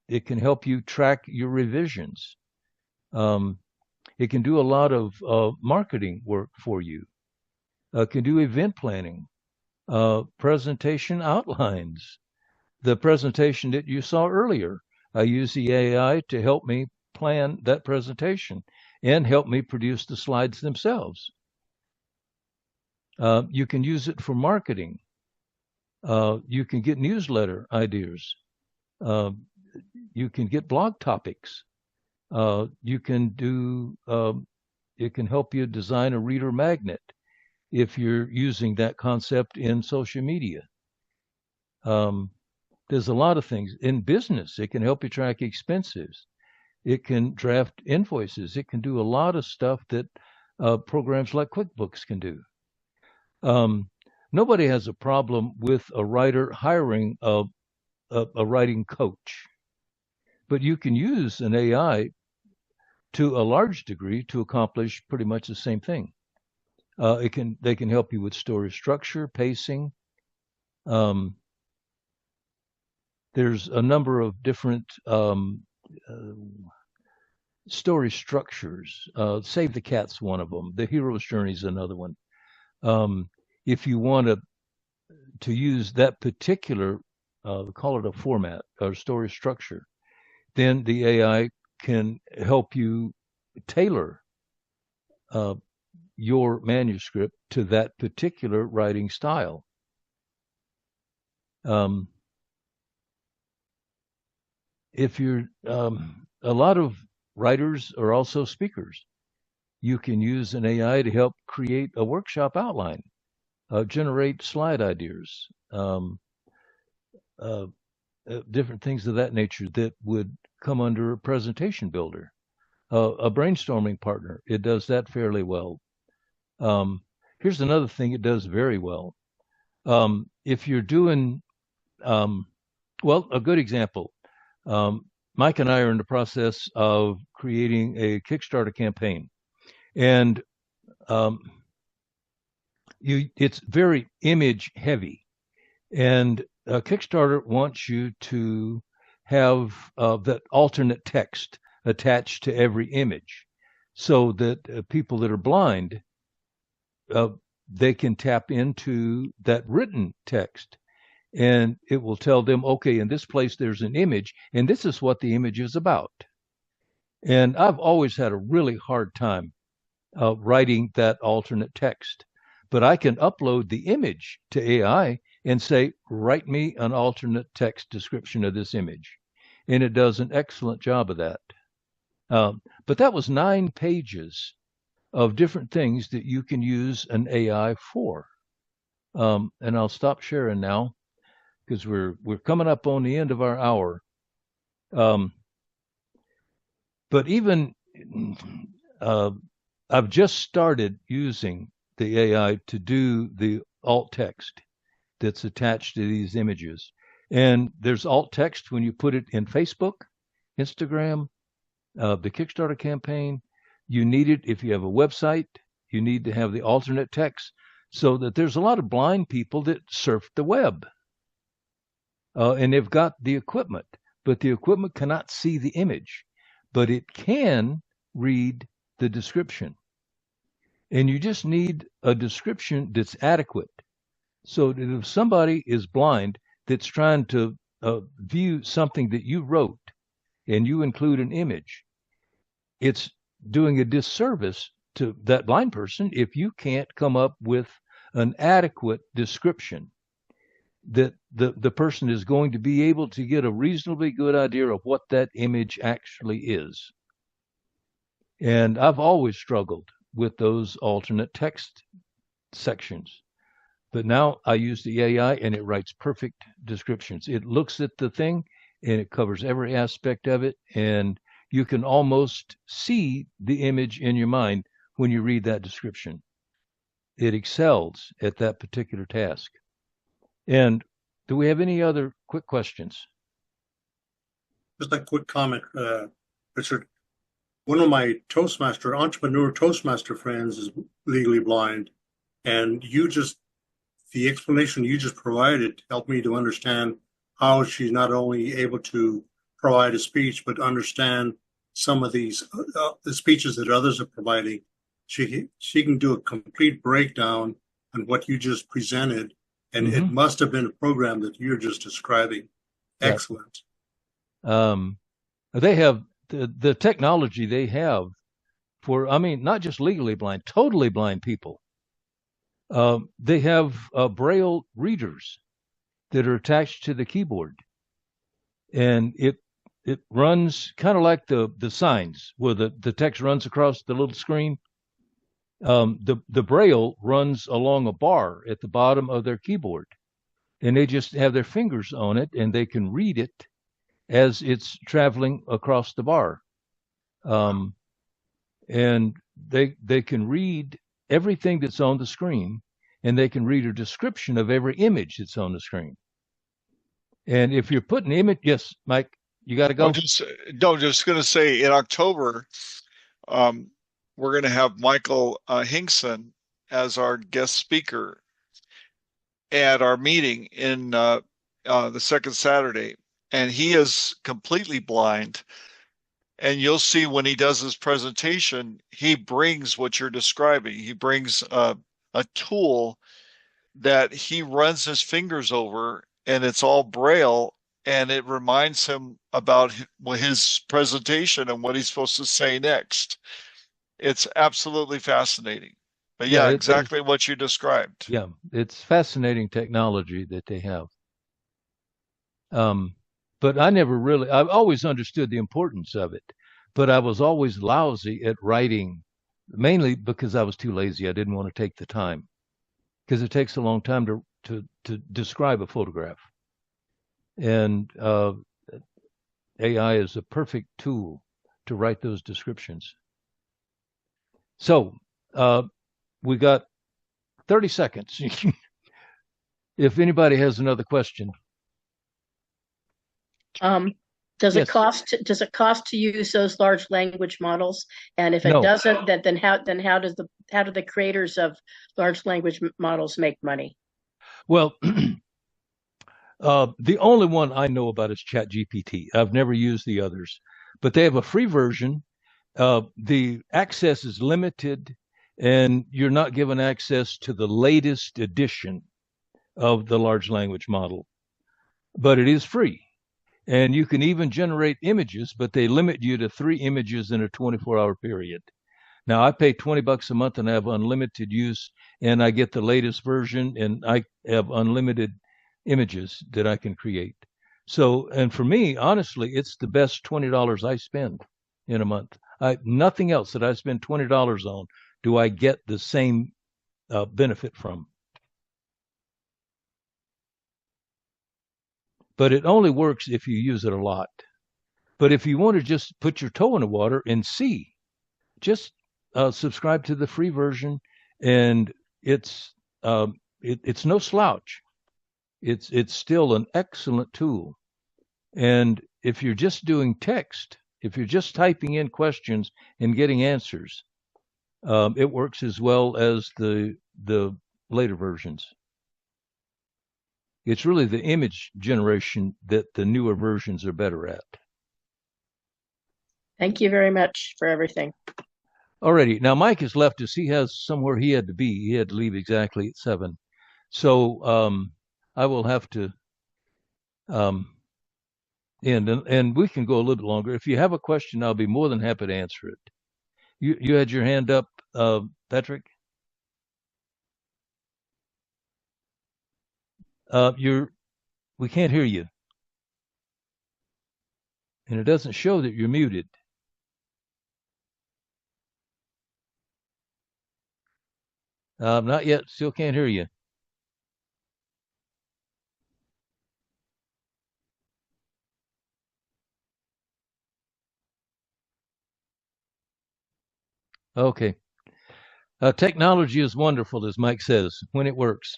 It can help you track your revisions. It can do a lot of marketing work for you. Can do event planning, presentation outlines. The presentation that you saw earlier, I use the AI to help me plan that presentation and help me produce the slides themselves. You can use it for marketing. You can get newsletter ideas. You can get blog topics. You can do, it can help you design a reader magnet if you're using that concept in social media. There's a lot of things. In business, it can help you track expenses. It can draft invoices. It can do a lot of stuff that programs like QuickBooks can do. Nobody has a problem with a writer hiring a writing coach, but you can use an AI to a large degree to accomplish pretty much the same thing. They can help you with story structure, pacing. There's a number of different story structures. Save the Cat's one of them. The Hero's Journey is another one. If you want to use that particular, call it a format or story structure, then the AI can help you tailor your manuscript to that particular writing style. If you're, a lot of writers are also speakers. You can use an AI to help create a workshop outline, generate slide ideas, different things of that nature that would come under a presentation builder. A brainstorming partner, it does that fairly well. Here's another thing it does very well. If you're doing, well, a good example, Mike and I are in the process of creating a Kickstarter campaign, and it's very image heavy, and Kickstarter wants you to have that alternate text attached to every image, so that people that are blind, they can tap into that written text, and it will tell them, okay, in this place there's an image, and this is what the image is about. And I've always had a really hard time writing that alternate text. But I can upload the image to AI and say, write me an alternate text description of this image. And it does an excellent job of that. But that was 9 pages of different things that you can use an AI for. And I'll stop sharing now because we're coming up on the end of our hour. But even I've just started using the AI to do the alt text that's attached to these images. And there's alt text when you put it in Facebook, Instagram, the Kickstarter campaign. You need it if you have a website. You need to have the alternate text so that there's a lot of blind people that surf the web. And they've got the equipment, but the equipment cannot see the image, but it can read the description. And you just need a description that's adequate. So that if somebody is blind that's trying to view something that you wrote and you include an image, it's doing a disservice to that blind person if you can't come up with an adequate description that the person is going to be able to get a reasonably good idea of what that image actually is. And I've always struggled with those alternate text sections. But now I use the AI and it writes perfect descriptions. It looks at the thing and it covers every aspect of it. And you can almost see the image in your mind when you read that description. It excels at that particular task. And do we have any other quick questions? Just a quick comment, Richard. One of my entrepreneur Toastmaster friends is legally blind, and the explanation you just provided helped me to understand how she's not only able to provide a speech, but understand some of these the speeches that others are providing. She can do a complete breakdown on what you just presented, and it must have been a program that you're just describing. Excellent. They have the technology they have for, not just legally blind, totally blind people. They have Braille readers that are attached to the keyboard, and it runs kind of like the signs where the text runs across the little screen. The Braille runs along a bar at the bottom of their keyboard, and they just have their fingers on it, and they can read it as it's traveling across the bar. And they can read everything that's on the screen, and they can read a description of every image that's on the screen. And if you're putting image, yes, Mike, you got to go. Just going to say in October, we're going to have Michael Hinkson as our guest speaker at our meeting in the second Saturday. And he is completely blind. And you'll see when he does his presentation, he brings what you're describing. He brings a tool that he runs his fingers over, and it's all Braille, and it reminds him about his presentation and what he's supposed to say next. It's absolutely fascinating. But yeah, exactly what you described. Yeah, it's fascinating technology that they have. But I've always understood the importance of it, but I was always lousy at writing, mainly because I was too lazy. I didn't want to take the time, because it takes a long time to describe a photograph. And AI is a perfect tool to write those descriptions. So we got 30 seconds. If anybody has another question. Does it cost to use those large language models? And if it doesn't, then how do the creators of large language models make money? Well, the only one I know about is ChatGPT. I've never used the others, but they have a free version. The access is limited, and you're not given access to the latest edition of the large language model, but it is free. And you can even generate images, but they limit you to 3 images in a 24-hour period. Now I pay $20 a month and I have unlimited use, and I get the latest version, and I have unlimited images that I can create. So, and for me, honestly, it's the best $20 I spend in a month. Nothing else that I spend $20 on do I get the same benefit from. But it only works if you use it a lot. But if you want to just put your toe in the water and see, just subscribe to the free version, and it's no slouch. It's still an excellent tool. And if you're just doing text, if you're just typing in questions and getting answers, it works as well as the later versions. It's really the image generation that the newer versions are better at. Thank you very much for everything. Alrighty. Now Mike has left us. He has somewhere he had to be. He had to leave exactly at 7. So I will have to end, and we can go a little bit longer. If you have a question, I'll be more than happy to answer it. You had your hand up, Patrick? We can't hear you. And it doesn't show that you're muted. Not yet. Still can't hear you. Okay. Technology is wonderful, as Mike says, when it works.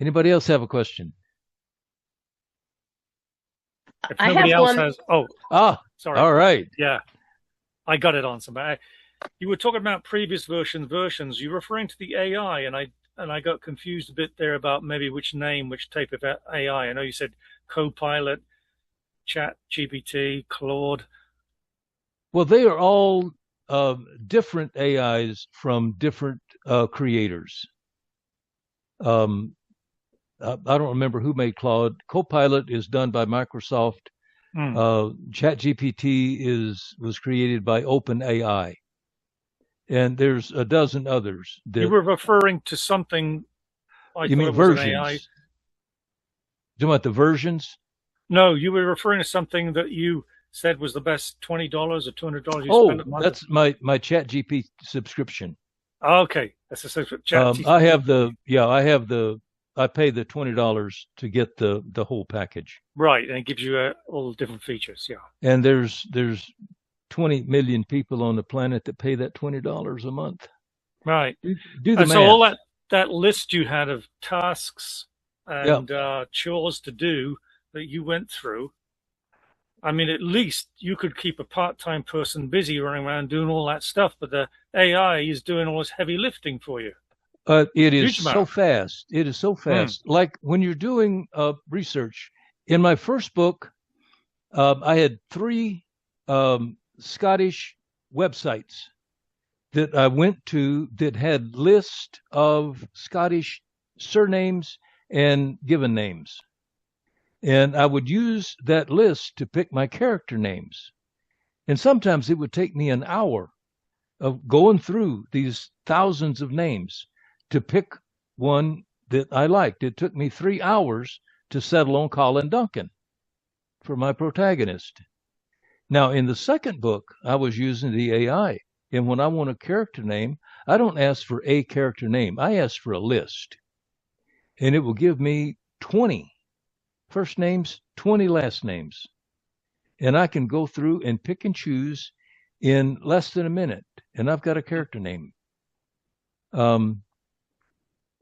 Anybody else have a question? If I nobody have else one. has, sorry. All right. Yeah, I got it on somebody. You were talking about previous versions. You're referring to the AI, and I got confused a bit there about maybe which type of AI. I know you said Copilot, ChatGPT, Claude. Well, they are all different AIs from different creators. I don't remember who made Claude. Copilot is done by Microsoft. ChatGPT was created by OpenAI, and there's a dozen others. You were referring to something. You mean versions? Do you want the versions? No, you were referring to something that you said was the best $20 or $200 you spend a month. That's my ChatGPT subscription. Okay, that's a ChatGPT. I pay the $20 to get the whole package. Right, and it gives you all the different features. Yeah. And there's 20 million people on the planet that pay that $20 a month. Right. Do the math. So all that list you had of tasks and chores to do that you went through, I mean, at least you could keep a part-time person busy running around doing all that stuff, but the AI is doing all this heavy lifting for you. It is so fast. It is so fast. Like when you're doing research, in my first book, I had 3 Scottish websites that I went to that had lists of Scottish surnames and given names. And I would use that list to pick my character names. And sometimes it would take me an hour of going through these thousands of names to pick one that I liked. It took me 3 hours to settle on Colin Duncan for my protagonist. Now, in the second book, I was using the AI. And when I want a character name, I don't ask for a character name. I ask for a list. And it will give me 20 first names, 20 last names. And I can go through and pick and choose in less than a minute. And I've got a character name.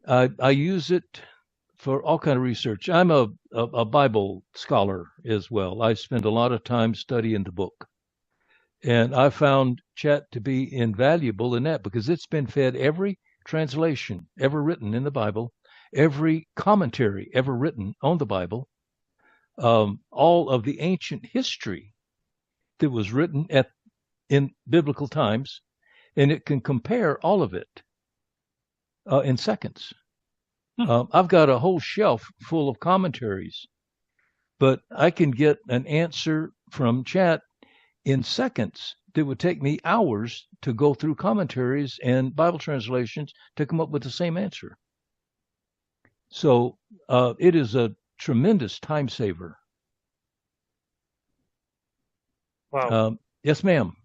I use it for all kind of research. I'm a Bible scholar as well. I spend a lot of time studying the book. And I found Chat to be invaluable in that because it's been fed every translation ever written in the Bible, every commentary ever written on the Bible, all of the ancient history that was written in biblical times, and it can compare all of it in seconds. I've got a whole shelf full of commentaries, but I can get an answer from Chat in seconds that would take me hours to go through commentaries and Bible translations to come up with the same answer. So it is a tremendous time saver. Wow. Yes, ma'am.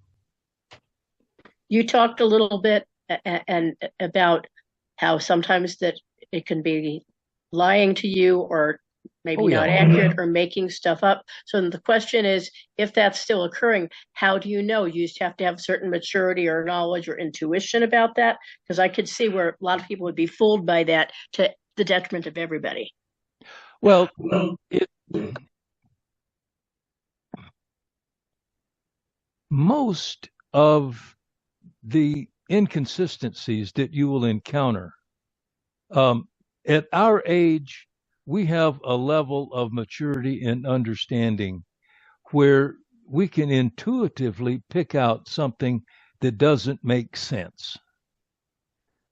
You talked a little bit and about how sometimes that it can be lying to you or maybe not accurate or making stuff up. So the question is, if that's still occurring, how do you know? You just have to have certain maturity or knowledge or intuition about that? Because I could see where a lot of people would be fooled by that to the detriment of everybody. Well, most of the inconsistencies that you will encounter at our age, we have a level of maturity and understanding where we can intuitively pick out something that doesn't make sense.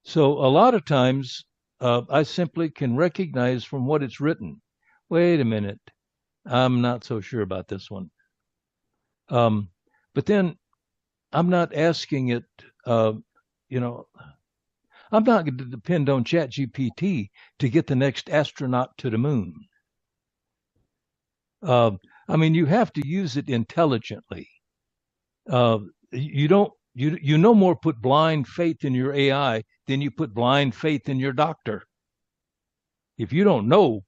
So a lot of times I simply can recognize from what it's written, wait a minute, I'm not so sure about this one. But then I'm not asking it, I'm not going to depend on ChatGPT to get the next astronaut to the moon. I mean, you have to use it intelligently. You no more put blind faith in your AI than you put blind faith in your doctor. If you don't know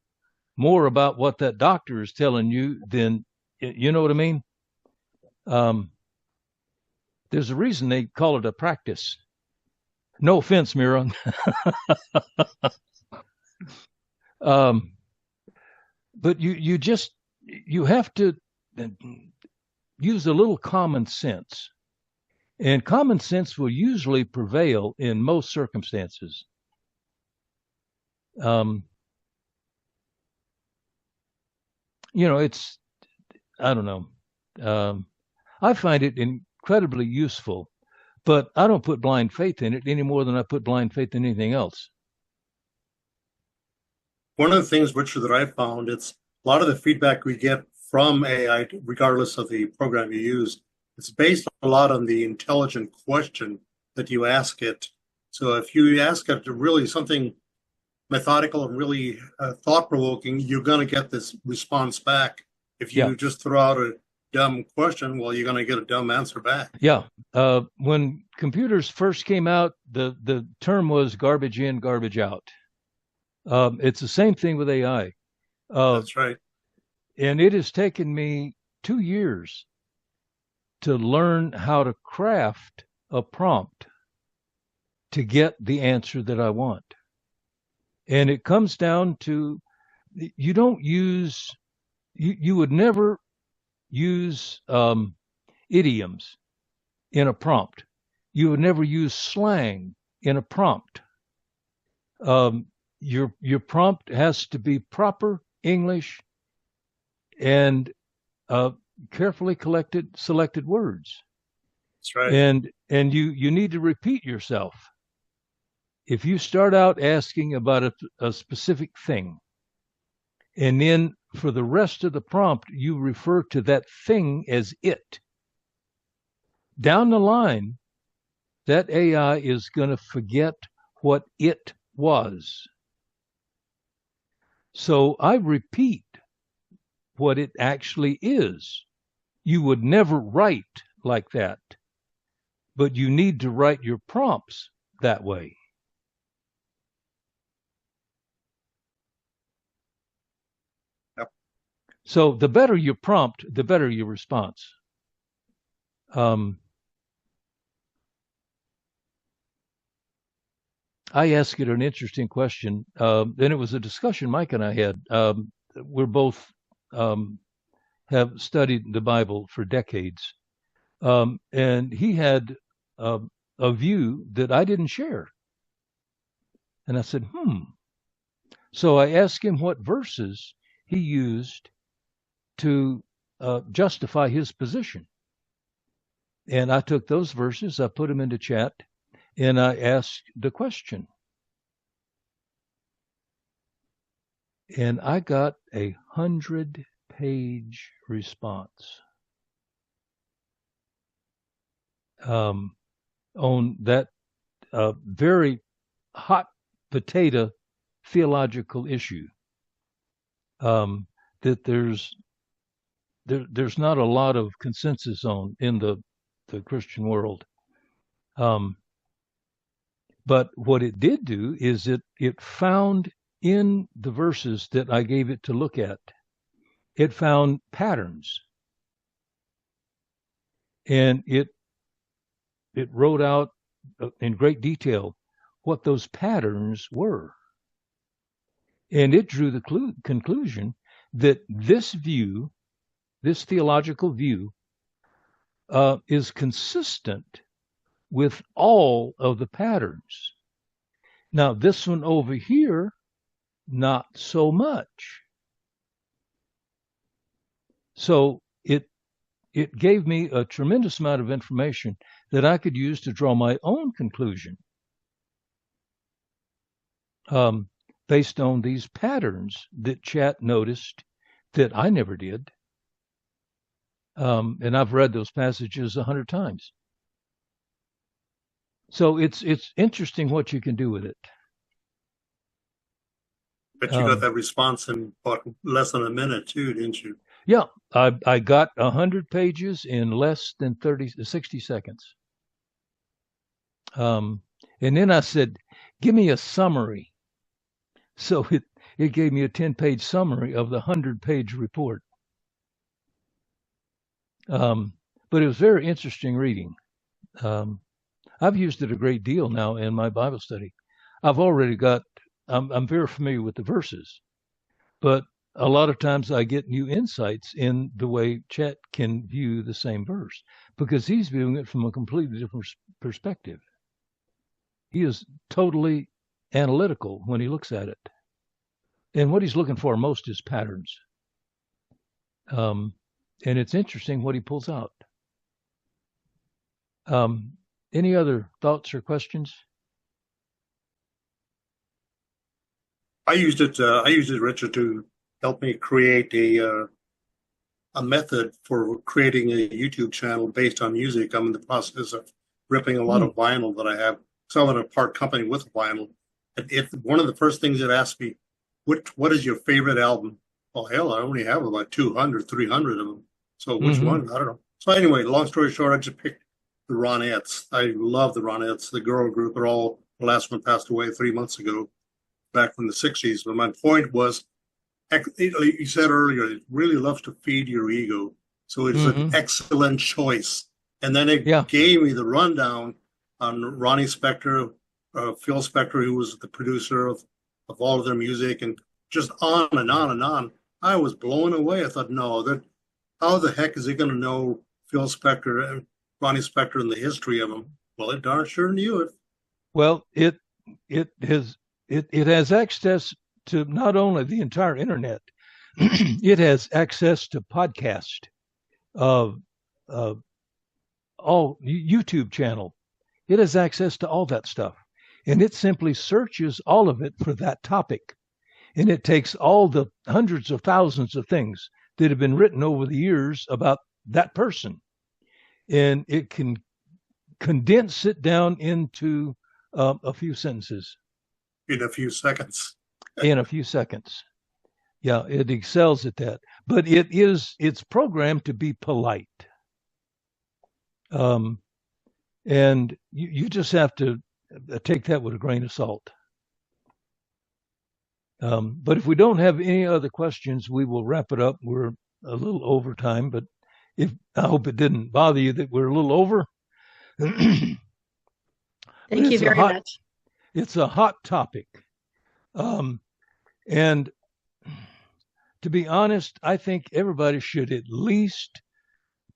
more about what that doctor is telling you, then you know what I mean? There's a reason they call it a practice. No offense, Mira. But you have to use a little common sense. And common sense will usually prevail in most circumstances. It's, I don't know. I find it incredibly useful, but I don't put blind faith in it any more than I put blind faith in anything else. One of the things, Richard, that I found, it's a lot of the feedback we get from AI, regardless of the program you use, it's based a lot on the intelligent question that you ask it. So if you ask it to really something methodical and really thought-provoking, you're going to get this response back. If you just throw out a dumb question, well, you're going to get a dumb answer back. Yeah. When computers first came out, the term was garbage in, garbage out. It's the same thing with AI. That's right. And it has taken me 2 years to learn how to craft a prompt to get the answer that I want. And it comes down to, you don't use, you would never use idioms in a prompt. You would never use slang in a prompt. Your prompt has to be proper English and carefully selected words. That's right. And you need to repeat yourself. If you start out asking about a specific thing, and then for the rest of the prompt, you refer to that thing as it, down the line, that AI is going to forget what it was. So I repeat what it actually is. You would never write like that, but you need to write your prompts that way. Yep. So the better your prompt, the better your response. I asked it an interesting question. Then it was a discussion Mike and I had. We're both have studied the Bible for decades. And he had a view that I didn't share. And I said, So I asked him what verses he used to justify his position. And I took those verses, I put them into chat, and I asked the question. And I got a 100-page response. on that very hot potato theological issue. That there's not a lot of consensus on in the Christian world. But what it did do is it found in the verses that I gave it to look at, it found patterns. And it wrote out in great detail what those patterns were. And it drew the conclusion that this view, this theological view, is consistent with all of the patterns. Now, this one over here, not so much. So it gave me a tremendous amount of information that I could use to draw my own conclusion based on these patterns that Chat noticed that I never did. And I've read those passages 100 times. So it's interesting what you can do with it. But you got that response in less than a minute too, didn't you? Yeah, I got 100 pages in less than 60 seconds. And then I said, give me a summary. So it gave me a 10-page summary of the 100-page report. But it was very interesting reading. I've used it a great deal now in my Bible study. I've already I'm very familiar with the verses, but a lot of times I get new insights in the way Chet can view the same verse because he's viewing it from a completely different perspective. He is totally analytical when he looks at it. And what he's looking for most is patterns. And it's interesting what he pulls out. Any other thoughts or questions? I used it, Richard, to help me create a method for creating a YouTube channel based on music. I'm in the process of ripping a lot of vinyl that I have. So I'm in a part company with vinyl. And if one of the first things it asked me, what is your favorite album? Well, hell, I only have about 200, 300 of them. So which one? I don't know. So anyway, long story short, I just picked the Ronettes. I love the Ronettes, the girl group. The last one passed away 3 months ago, back from the 60s. But my point was, like you said earlier, it really loves to feed your ego. So it's an excellent choice. And then it gave me the rundown on Ronnie Spector, Phil Spector, who was the producer of all of their music, and just on and on and on. I was blown away. I thought, how the heck is he going to know Phil Spector and Ronnie Spector and the history of them? Well, it darn sure knew it. Well, it has access to not only the entire internet, it has access to podcast, all YouTube channel. It has access to all that stuff. And it simply searches all of it for that topic. And it takes all the hundreds of thousands of things that have been written over the years about that person. And it can condense it down into a few sentences. In a few seconds. In a few seconds. Yeah, it excels at that. But it's programmed to be polite. And you just have to take that with a grain of salt. But if we don't have any other questions, we will wrap it up. We're a little over time, but I hope it didn't bother you that we're a little over. Thank you very much. It's a hot topic. And to be honest, I think everybody should at least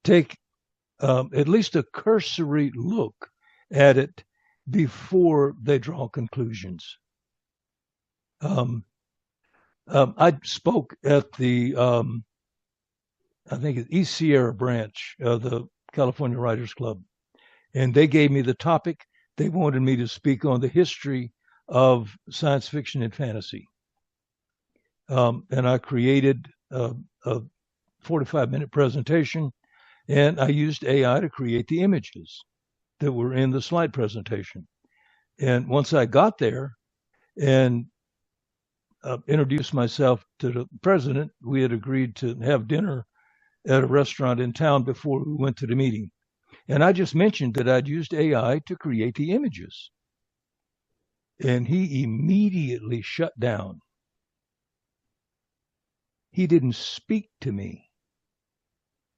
take at least a cursory look at it before they draw conclusions. I spoke at the, I think it's East Sierra branch of the California Writers Club, and they gave me the topic. They wanted me to speak on the history of science fiction and fantasy. And I created a 45-minute presentation, and I used AI to create the images. that were in the slide presentation. And once I got there and introduced myself to the president, we had agreed to have dinner at a restaurant in town before we went to the meeting. And I just mentioned that I'd used AI to create the images. And he immediately shut down. He didn't speak to me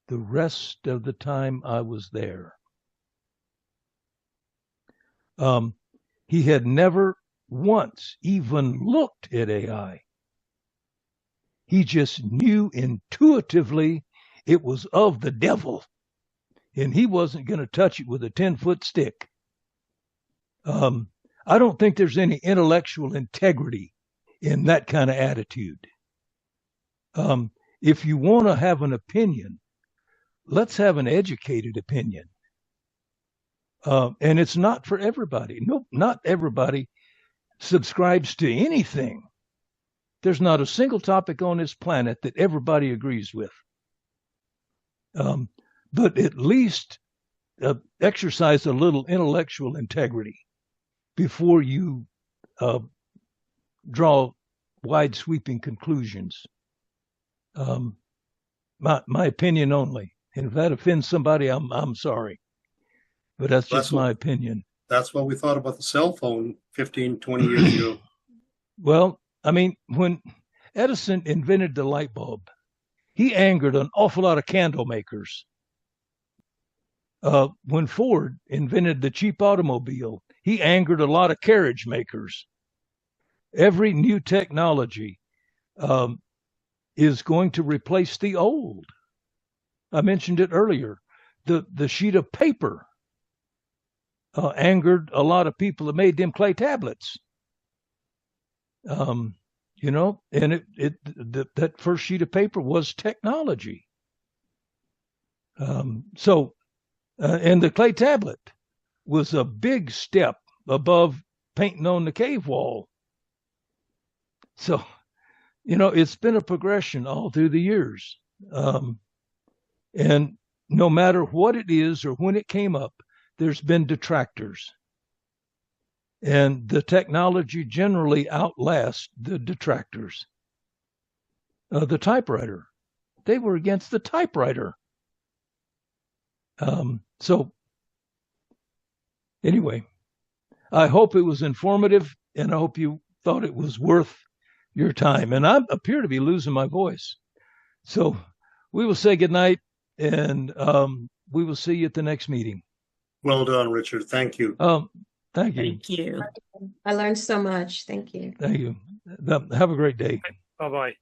the rest of the time I was there. He had never once even looked at AI. He just knew intuitively it was of the devil, and he wasn't going to touch it with a 10-foot stick. I don't think there's any intellectual integrity in that kind of attitude. If you want to have an opinion, let's have an educated opinion. And it's not for everybody. No, not everybody subscribes to anything. There's not a single topic on this planet that everybody agrees with. But at least exercise a little intellectual integrity before you draw wide sweeping conclusions. My opinion only. And if that offends somebody, I'm sorry. But that's just my opinion. That's what we thought about the cell phone 15, 20 years ago. Well, I mean, when Edison invented the light bulb, he angered an awful lot of candle makers. When Ford invented the cheap automobile, he angered a lot of carriage makers. Every new technology is going to replace the old. I mentioned it earlier. The sheet of paper angered a lot of people that made them clay tablets. You know, and that first sheet of paper was technology. And the clay tablet was a big step above painting on the cave wall. So, you know, it's been a progression all through the years. And no matter what it is or when it came up, there's been detractors. And the technology generally outlasts the detractors. The typewriter, they were against the typewriter. So anyway, I hope it was informative, and I hope you thought it was worth your time. And I appear to be losing my voice. So we will say goodnight, and we will see you at the next meeting. Well done, Richard. Thank you. Thank you. Thank you. I learned so much. Thank you. Thank you. Have a great day. Bye-bye.